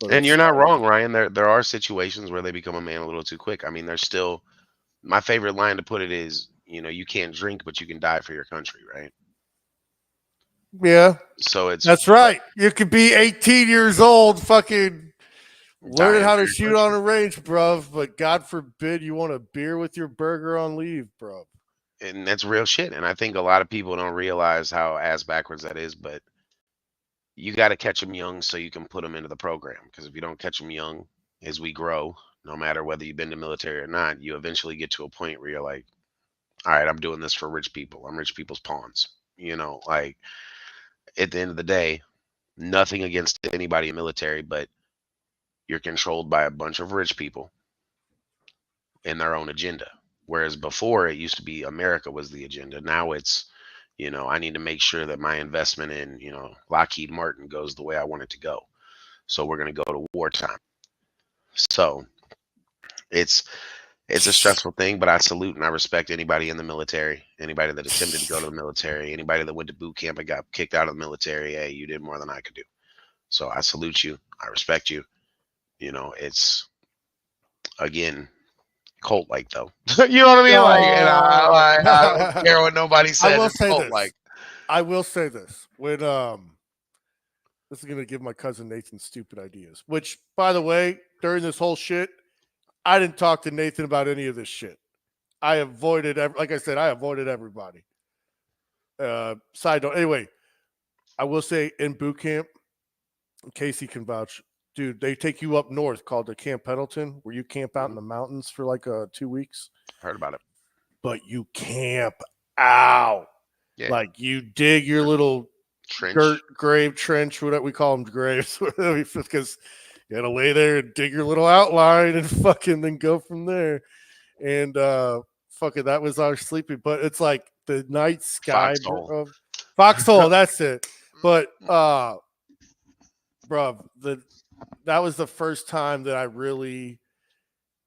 But And you're not wrong, Ryan. There are situations where they become a man a little too quick. I mean, there's still, my favorite line to put it is, you can't drink, but you can die for your country, right? Yeah, So that's right. You could be 18 years old, fucking learning how to shoot on a range, bruv. But God forbid you want a beer with your burger on leave, bruv. And that's real shit. And I think a lot of people don't realize how ass backwards that is. But you got to catch them young so you can put them into the program. Because if you don't catch them young, as we grow, no matter whether you've been to military or not, you eventually get to a point where you're like, all right, I'm doing this for rich people. I'm rich people's pawns. Like at the end of the day, nothing against anybody in military, but you're controlled by a bunch of rich people and their own agenda. Whereas before it used to be America was the agenda. Now it's, I need to make sure that my investment in, Lockheed Martin goes the way I want it to go. So we're going to go to wartime. So it's a stressful thing, but I salute and I respect anybody in the military, anybody that attempted to go to the military, anybody that went to boot camp and got kicked out of the military. Hey, you did more than I could do. So I salute you. I respect you. It's, again, cult like though. You know what I mean? Like, and I don't care what nobody says. I will It's say cult this. like. I will say this. When this is gonna give my cousin Nathan stupid ideas. Which, by the way, during this whole shit, I didn't talk to Nathan about any of this shit. I avoided, like I said, I avoided everybody. Side note. Anyway, I will say in boot camp, Casey can vouch. Dude, they take you up north called the Camp Pendleton, where you camp out in the mountains for like 2 weeks. Heard about it. But you camp out. Yeah. Like you dig your little grave trench, whatever we call them, graves, because you gotta lay there and dig your little outline and fucking then go from there. And fucking that was our sleeping. But it's like the night sky, Foxhole, that's it. But bruv, that was the first time that I really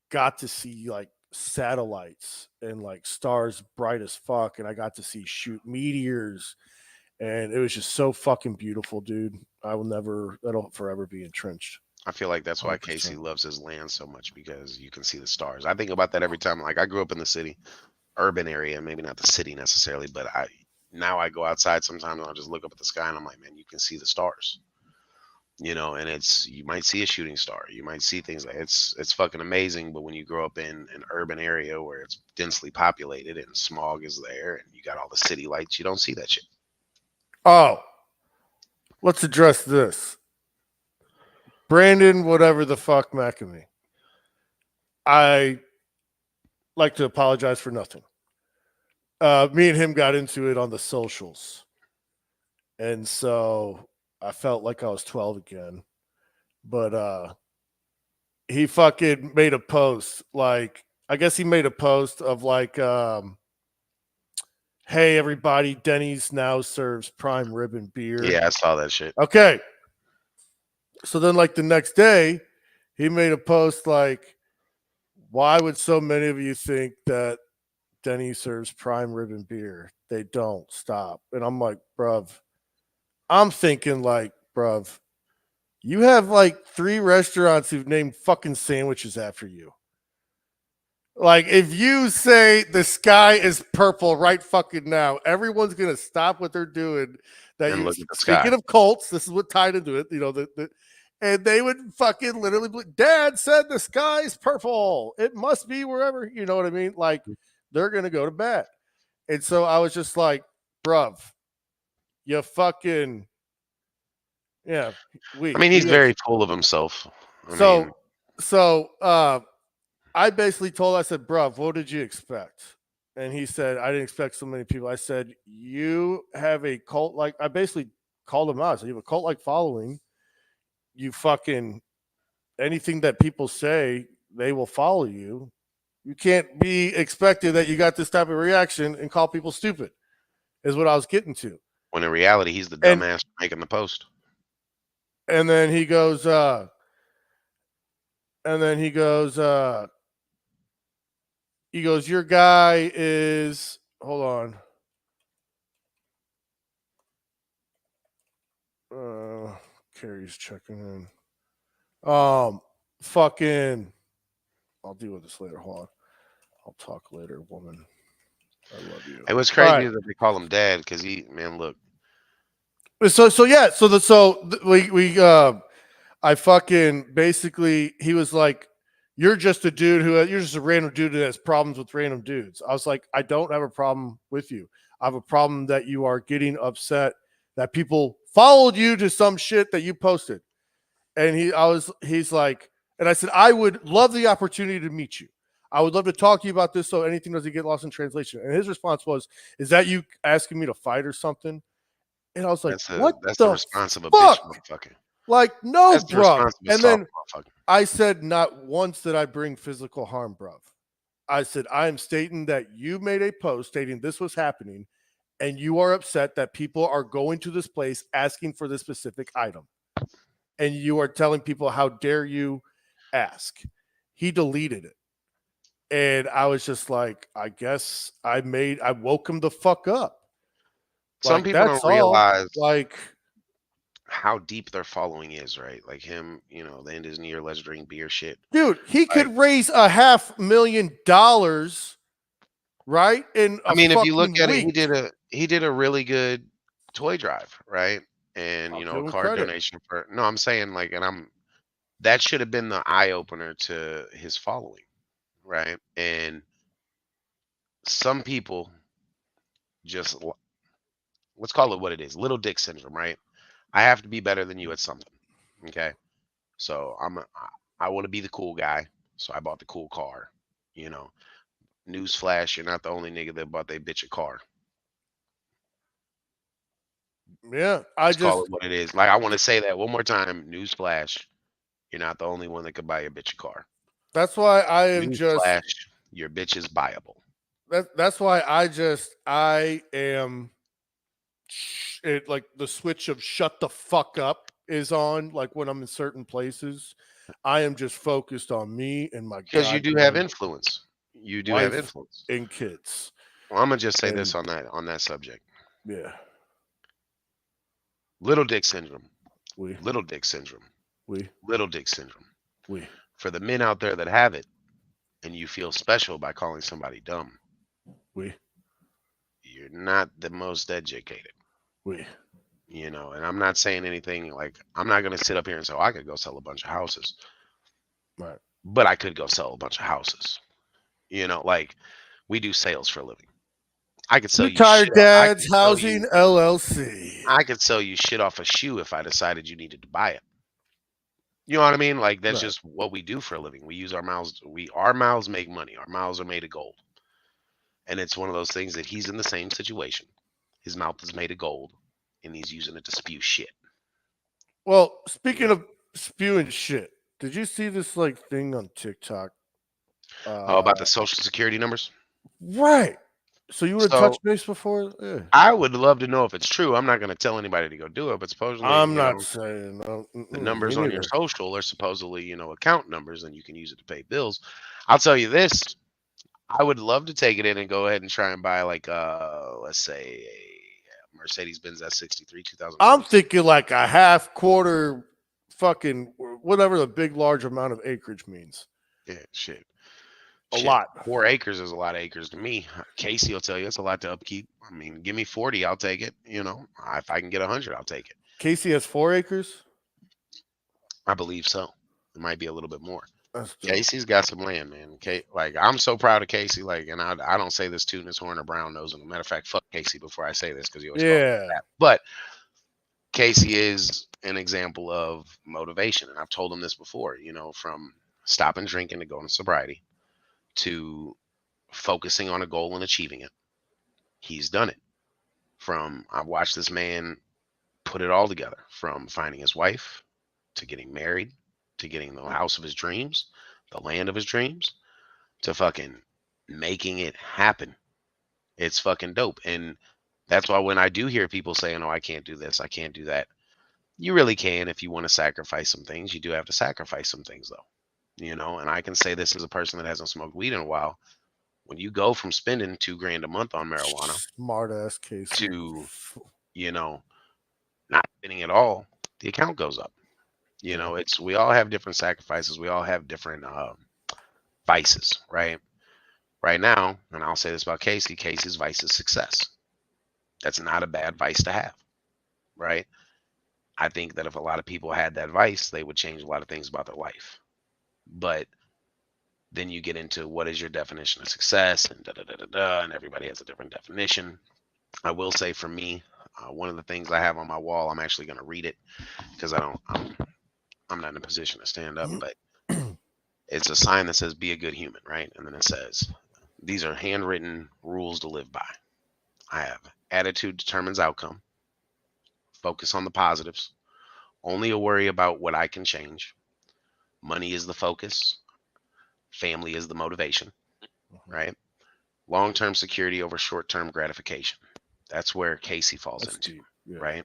got to see like satellites and like stars bright as fuck, and I got to see shoot meteors, and it was just so fucking beautiful, dude. That'll forever be entrenched. I feel like that's why 100%. Casey loves his land so much, because you can see the stars. I think about that every time. Like I grew up in the city, urban area, maybe not the city necessarily, but now I go outside sometimes and I'll just look up at the sky and I'm like, man, you can see the stars. And you might see a shooting star, you might see things like it's fucking amazing. But when you grow up in an urban area where it's densely populated and smog is there and you got all the city lights, you don't see that shit. Oh, let's address this. Brandon, whatever the fuck, McAmee. I like to apologize for nothing. Me and him got into it on the socials. And so I felt like I was 12 again. But he fucking made a post. Like, I guess he made a post of like, hey, everybody, Denny's now serves prime rib and beer. Yeah, I saw that shit. Okay. So then, like, the next day, he made a post like, why would so many of you think that Denny's serves prime rib and beer? They don't. Stop. And I'm like, bruv. I'm thinking like, bruv, you have like 3 restaurants who've named fucking sandwiches after you. Like, if you say the sky is purple right fucking now, everyone's gonna stop what they're doing. That And you look at the speaking sky. of cults, this is what tied into it. You know, and they would fucking literally Dad said the sky's purple. It must be wherever, you know what I mean? Like, they're gonna go to bed. And so I was just like, bruv, you fucking yeah, I mean, he's he is. very full of himself. I So mean, so I basically told, I said, bruv, what did you expect? And he said, I didn't expect so many people. I said, you have a cult like, I basically called him out. I said, you have a cult like following. You fucking, anything that people say, they will follow you. You can't be expected that you got this type of reaction and call people stupid, is what I was getting to. when in reality, he's the And dumbass making the post. and then he goes, and then he goes, your guy is, hold on. Carrie's checking in. Fucking, I'll deal with this later. Hold on. I'll talk later, woman. I love you. It was All crazy right. that they call him dad because man, look, So yeah. I fucking basically, he was like, you're just a dude you're just a random dude that has problems with random dudes. I was like, I don't have a problem with you. I have a problem that you are getting upset that people followed you to some shit that you posted. And he's like, and I said, I would love the opportunity to meet you. I would love to talk to you about this so anything doesn't get lost in translation. And his response was, is that you asking me to fight or something? And I was like, what that's the the response of a bitch fuck? motherfucker. Like, no, That's the bruv. response of a And soft then motherfucker. I said, not once did I bring physical harm, bruv. I said, I am stating that you made a post stating this was happening, and you are upset that people are going to this place asking for this specific item. And you are telling people, how dare you ask? He deleted it. And I was just like, I guess I woke him the fuck up. Some Like, people that's don't all. realize Like, how deep their following is, right? Like him, the end his near let's drink beer shit. dude, he Like, could raise $500,000, right? In I a mean, if you look fucking at it, week. he did a really good toy drive, right? And I'll a give him card credit. donation for no, I'm saying like, that should have been the eye opener to his following, right? And some people just let's call it what it is, little dick syndrome, right? I have to be better than you at something. Okay. So I want to be the cool guy. So I bought the cool car. You know, newsflash, you're not the only nigga that bought they bitch a car. Yeah. Let's call it what it is. Like I want to say that one more time. Newsflash, you're not the only one that could buy your bitch a car. That's why I am just, Newsflash, your bitch is buyable. that's why I am it, like the switch of shut the fuck up is on, like when I'm in certain places. I am just focused on me and my Because you do have goddamn influence. You do have wife influence. and kids. Well, I'm gonna just say And this on that subject. yeah, Little dick syndrome. we Little dick syndrome. we Little dick syndrome. we For the men out there that have it, and you feel special by calling somebody dumb, we you're not the most educated. we And I'm not saying anything like I'm not gonna sit up here and say, oh, I could go sell a bunch of houses. right. But I could go sell a bunch of houses. Like we do sales for a living. I could sell you Retired shit. Dads Housing LLC. I could sell you shit off a shoe if I decided you needed to buy it. You know what I mean? Like that's Right. just what we do for a living. We use our mouths. Our mouths make money. Our mouths are made of gold. And it's one of those things that he's in the same situation. His mouth is made of gold, and he's using it to spew shit. Well, speaking of spewing shit, did you see this like thing on TikTok? About the social security numbers? Right. So you would have So touched base before? Yeah. I would love to know if it's true. I'm not going to tell anybody to go do it, but supposedly, I'm not saying no. the Me numbers on your neither. social are supposedly, account numbers, and you can use it to pay bills. I'll tell you this. I would love to take it in and go ahead and try and buy like let's say a Mercedes-Benz S63 2000. I'm thinking like a half quarter fucking whatever the big large amount of acreage means. Yeah, shit. A Shit, lot. 4 acres is a lot of acres to me. Casey will tell you it's a lot to upkeep. I mean, give me 40, I'll take it. You know, if I can get 100, I'll take it. Casey has 4 acres. I believe so. It might be a little bit more. That's dope. Casey's got some land, man. Like, I'm so proud of Casey. Like, and I don't say this tooting his horn or brown nosing. Matter of fact, fuck Casey before I say this because he always calls me Yeah. that. But Casey is an example of motivation, and I've told him this before. You know, from stopping drinking to going to sobriety to focusing on a goal and achieving it. He's done it. I've watched this man put it all together, from finding his wife to getting married to getting the house of his dreams, the land of his dreams, to fucking making it happen. It's fucking dope. And that's why when I do hear people saying, oh, I can't do this, I can't do that, you really can. If you want to sacrifice some things, you do have to sacrifice some things, though. You know, and I can say this as a person that hasn't smoked weed in a while. When you go from spending $2,000 a month on marijuana Smart ass Casey. to, you know, not spending at all, the account goes up. You know, we all have different sacrifices. We all have different vices, right? Right now, and I'll say this about Casey, Casey's vice is success. That's not a bad vice to have, right? I think that if a lot of people had that vice, they would change a lot of things about their life. But then you get into what is your definition of success, and and everybody has a different definition. I will say for me, one of the things I have on my wall, I'm actually going to read it because I'm not in a position to stand up, but it's a sign that says be a good human, right? And then it says, these are handwritten rules to live by. I have attitude determines outcome. Focus on the positives. Only a worry about what I can change. Money is the focus. Family is the motivation, right? Long-term security over short-term gratification. That's where Casey falls into, right?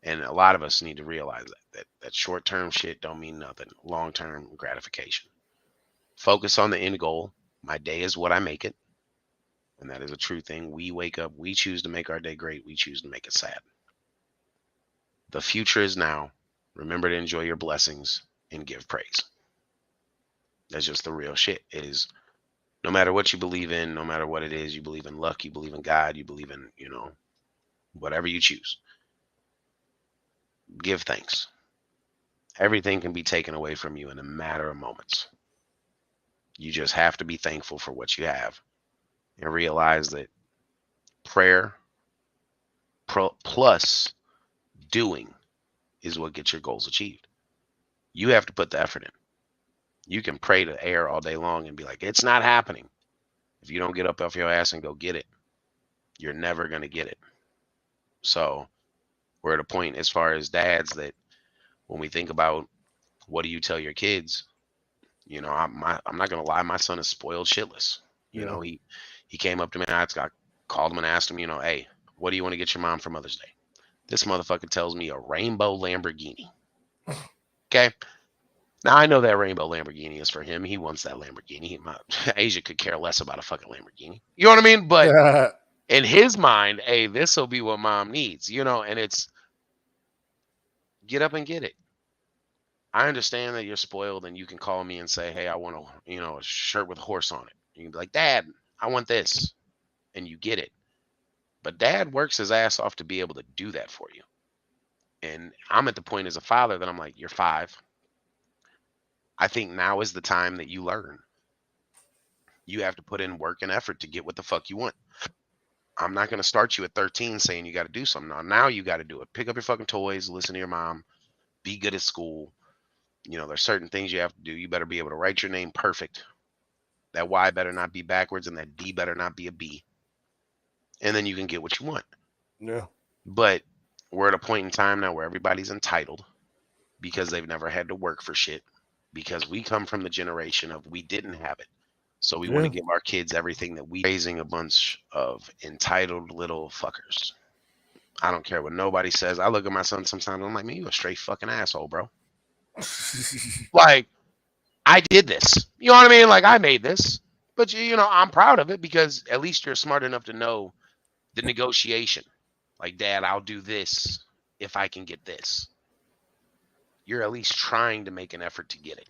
And a lot of us need to realize that short-term shit don't mean nothing. Long-term gratification. Focus on the end goal. My day is what I make it. And that is a true thing. We wake up, we choose to make our day great. We choose to make it sad. The future is now. Remember to enjoy your blessings and give praise. That's just the real shit. It is, no matter what you believe in, no matter what it is, you believe in luck, you believe in God, you believe in, you know, whatever you choose. Give thanks. Everything can be taken away from you in a matter of moments. You just have to be thankful for what you have and realize that prayer plus doing is what gets your goals achieved. You have to put the effort in. You can pray to air all day long and be like, it's not happening. If you don't get up off your ass and go get it, you're never going to get it. So we're at a point as far as dads that when we think about what do you tell your kids, you know, I'm not going to lie, my son is spoiled shitless. You know, he came up to me and I called him and asked him, you know, hey, what do you want to get your mom for Mother's Day? This motherfucker tells me a rainbow Lamborghini. Okay. Now I know that rainbow Lamborghini is for him. He wants that Lamborghini. Asia could care less about a fucking Lamborghini. You know what I mean? But in his mind, hey, this will be what mom needs, you know, and it's get up and get it. I understand that you're spoiled and you can call me and say, hey, I want a shirt with a horse on it. You can be like, Dad, I want this. And you get it. But dad works his ass off to be able to do that for you. And I'm at the point as a father that I'm like, you're 5. I think now is the time that you learn. You have to put in work and effort to get what the fuck you want. I'm not going to start you at 13 saying you got to do something. Now you got to do it. Pick up your fucking toys, listen to your mom, be good at school. You know, there's certain things you have to do. You better be able to write your name perfect. That Y better not be backwards and that D better not be a B. And then you can get what you want. Yeah. But we're at a point in time now where everybody's entitled because they've never had to work for shit. Because we come from the generation of we didn't have it. So we want to give our kids everything that we raising a bunch of entitled little fuckers. I don't care what nobody says. I look at my son sometimes. I'm like, man, you a straight fucking asshole, bro. Like, I did this. You know what I mean? Like, I made this. But, you know, I'm proud of it because at least you're smart enough to know the negotiation. Like, Dad, I'll do this if I can get this. You're at least trying to make an effort to get it.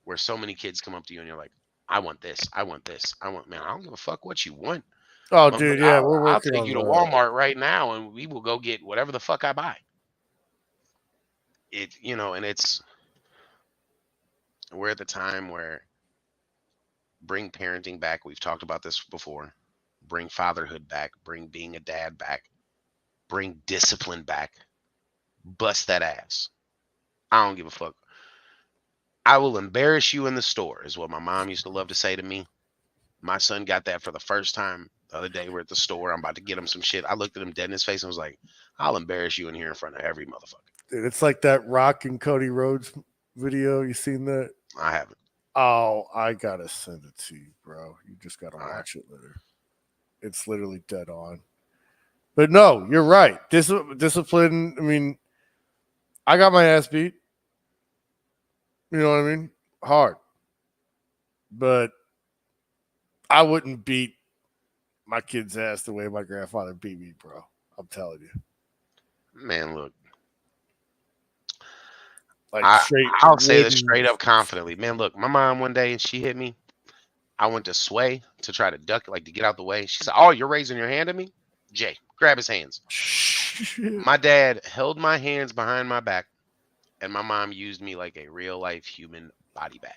Where so many kids come up to you and you're like, I want this. I want this. I want, man, I don't give a fuck what you want. Oh, Motherfucker, dude, yeah, we're I'll working take on you to the. Walmart right now and we will go get whatever the fuck I buy. It, and we're at the time where bring parenting back. We've talked about this before. Bring fatherhood back. Bring being a dad back. Bring discipline back. Bust that ass. I don't give a fuck. I will embarrass you in the store, is what my mom used to love to say to me. My son got that for the first time the other day. We're at the store. I'm about to get him some shit. I looked at him dead in his face and was like, I'll embarrass you in here in front of every motherfucker. Dude, it's like that Rock and Cody Rhodes video. You seen that? I haven't. Oh, I gotta send it to you, bro. You just gotta All right. watch it later. It's literally dead on. But no, you're right. Discipline. I mean, I got my ass beat. You know what I mean? Hard. But I wouldn't beat my kid's ass the way my grandfather beat me, bro. I'm telling you. Man, look. Like I'll say this straight up confidently. Man, look, my mom one day, she hit me. I went to sway to try to duck, like to get out the way. She said, "Oh, you're raising your hand at me?" Jay, grab his hands. My dad held my hands behind my back, and my mom used me like a real life human body bag.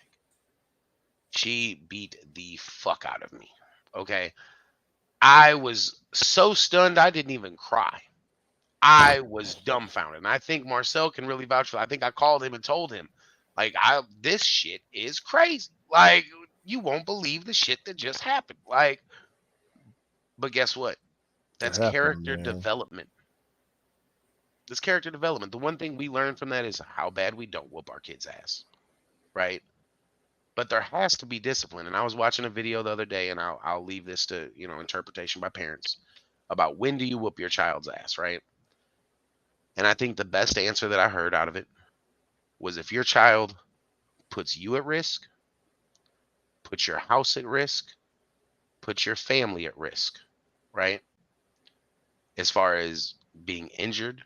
She beat the fuck out of me. Okay. I was so stunned I didn't even cry. I was dumbfounded. And I think Marcel can really vouch for that. I think I called him and told him, like, this shit is crazy. Like, you won't believe the shit that just happened. Like, but guess what? That's character development. That's character development. The one thing we learned from that is how bad we don't whoop our kids' ass. Right? But there has to be discipline. And I was watching a video the other day, and I'll leave this to, interpretation by parents about when do you whoop your child's ass, right? And I think the best answer that I heard out of it was if your child puts you at risk, puts your house at risk, puts your family at risk, right? As far as being injured,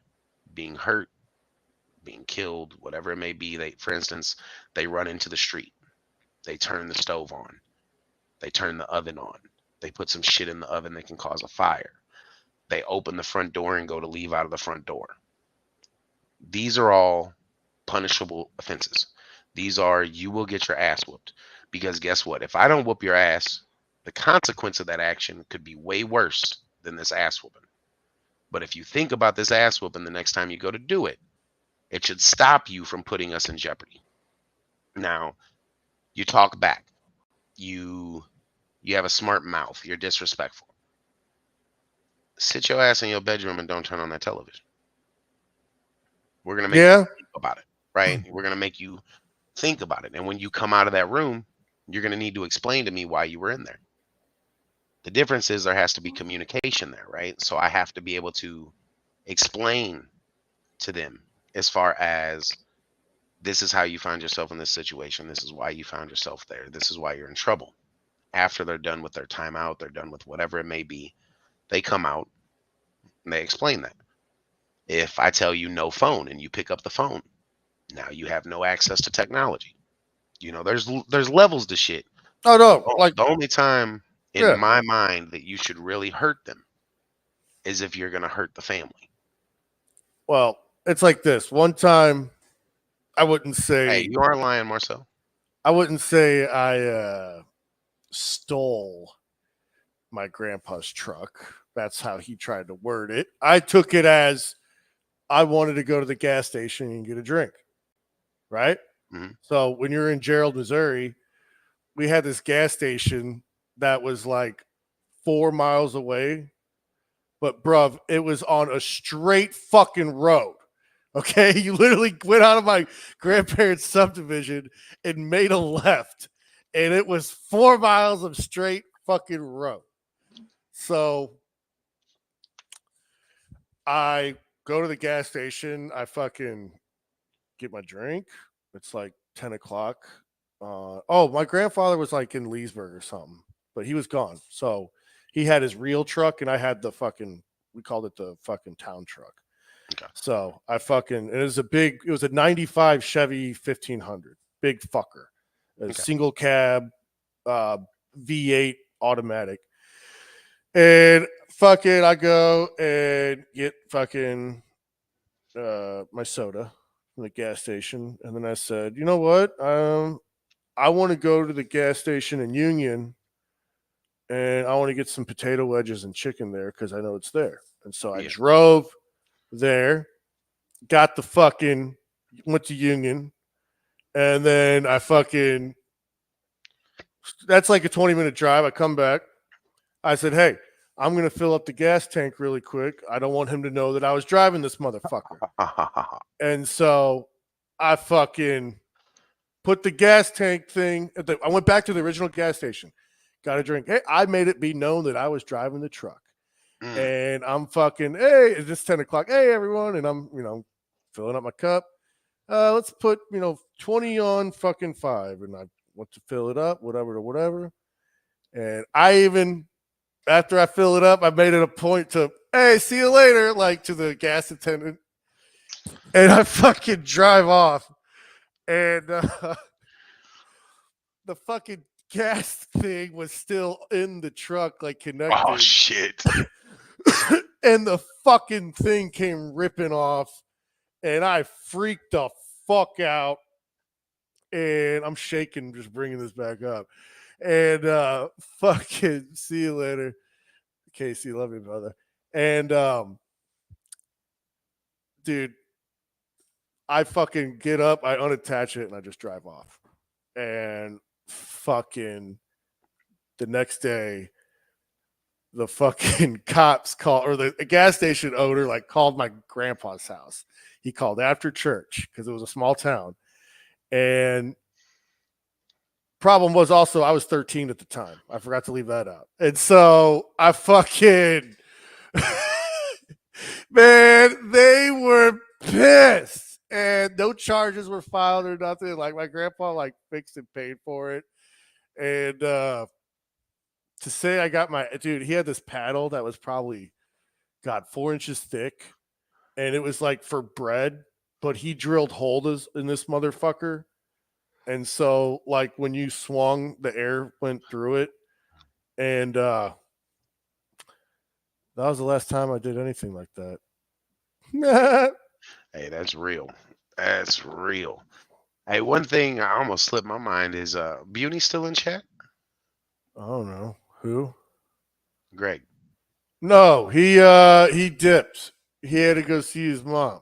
being hurt, being killed, whatever it may be. For instance, they run into the street. They turn the stove on. They turn the oven on. They put some shit in the oven that can cause a fire. They open the front door and go to leave out of the front door. These are all punishable offenses. These are, you will get your ass whooped. Because guess what? If I don't whoop your ass, the consequence of that action could be way worse than this ass whooping. But if you think about this ass whooping the next time you go to do it, it should stop you from putting us in jeopardy. Now, you talk back. You have a smart mouth. You're disrespectful. Sit your ass in your bedroom and don't turn on that television. We're going to make you think about it, right? We're going to make you think about it. And when you come out of that room, you're going to need to explain to me why you were in there. The difference is there has to be communication there, right? So I have to be able to explain to them as far as this is how you found yourself in this situation. This is why you found yourself there. This is why you're in trouble. After they're done with their timeout, they're done with whatever it may be, they come out and they explain that. If I tell you no phone and you pick up the phone, now you have no access to technology. There's levels to shit. Oh no, like the only time in my mind that you should really hurt them is if you're gonna hurt the family. Well, it's like this. One time, I wouldn't say. Hey, you aren't lying, Marcel. I wouldn't say I stole my grandpa's truck. That's how he tried to word it. I took it as I wanted to go to the gas station and get a drink. Right? Mm-hmm. So when you're in Gerald, Missouri, we had this gas station that was like 4 miles away. But bruv, it was on a straight fucking road. Okay? You literally went out of my grandparents' subdivision and made a left. And it was 4 miles of straight fucking road. So I go to the gas station. I fucking get my drink. It's like 10 o'clock. My grandfather was like in Leesburg or something, but he was gone. So he had his real truck and I had the fucking, we called it the fucking town truck. Okay. So it was a 95 Chevy 1500, big fucker, a single cab, V8 automatic. And fucking, I go and get fucking my soda from the gas station. And then I said, you know what? I want to go to the gas station in Union and I want to get some potato wedges and chicken there because I know it's there. And so I drove there, went to Union, and then I that's like a 20-minute drive. I come back. I said, hey, I'm going to fill up the gas tank really quick. I don't want him to know that I was driving this motherfucker. And so I fucking put the gas tank thing. I went back to the original gas station. Got a drink. Hey, I made it be known that I was driving the truck. And I'm fucking, hey, it's 10 o'clock. Hey, everyone. And I'm, filling up my cup. Let's put, 20 on fucking 5. And I went to fill it up, whatever. And after I fill it up, I made it a point to, hey, see you later, like to the gas attendant. And I fucking drive off. And the fucking gas thing was still in the truck, like connected. Oh, shit. And the fucking thing came ripping off. And I freaked the fuck out. And I'm shaking just bringing this back up. And fucking see you later. Casey, love you, brother. And dude, I fucking get up, I unattach it, and I just drive off. And fucking the next day, the fucking cops called, or the gas station owner called my grandpa's house. He called after church because it was a small town. And problem was also I was 13 at the time. I forgot to leave that out. And so I fucking man, they were pissed. And no charges were filed or nothing. Like my grandpa fixed and paid for it. And to say I got dude, he had this paddle that was probably 4 inches thick. And it was for bread, but he drilled holes in this motherfucker. And so, when you swung, the air went through it. And that was the last time I did anything like that. Hey, that's real. That's real. Hey, one thing I almost slipped my mind is Beauty still in chat? I don't know. Who? Greg. No, he dipped. He had to go see his mom.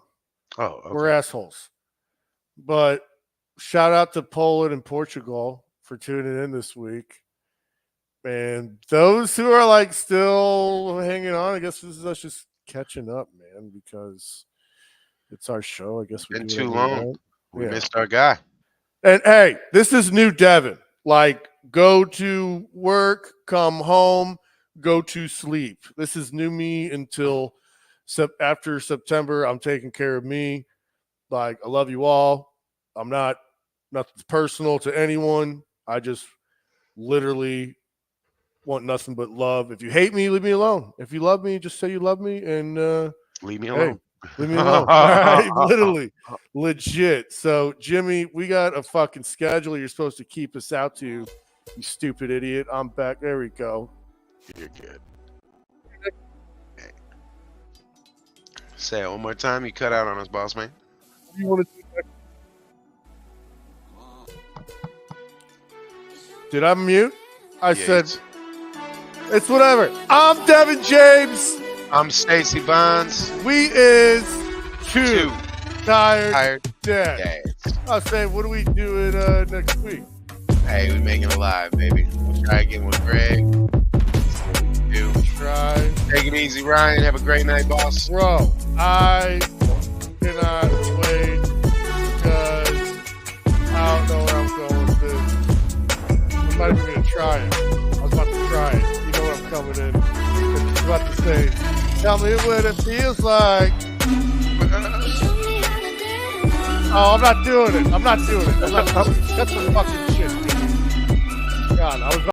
Oh, okay. We're assholes. But shout out to Poland and Portugal for tuning in this week. And those who are still hanging on, I guess this is us just catching up, man, because it's our show. I guess we've been too long. We missed our guy. And hey, this is new Devin. Go to work, come home, go to sleep. This is new me until after September. I'm taking care of me. I love you all. I'm not nothing's personal to anyone. I just literally want nothing but love. If you hate me, leave me alone. If you love me, just say you love me and leave me alone. Leave me alone. All right? Literally. Legit. So, Jimmy, we got a fucking schedule you're supposed to keep us out to, you stupid idiot. I'm back. There we go. You're good. Okay. Say it one more time. You cut out on us, boss man. You want to Did I mute? I said, it's whatever. I'm Devin James. I'm Stacy Bonds. We is two tired dads. I'll say, what are we doing next week? Hey, we making it live, baby. We'll try again with Greg. Do try. Take it easy, Ryan. Have a great night, boss. Bro, I cannot wait because I don't know where I'm going with this. I'm not even going to try it. I was about to try it. You know what I'm coming in. I was about to say, tell me what it feels like. Oh, I'm not doing it. I'm not doing it. That's some fucking shit, dude. God, I was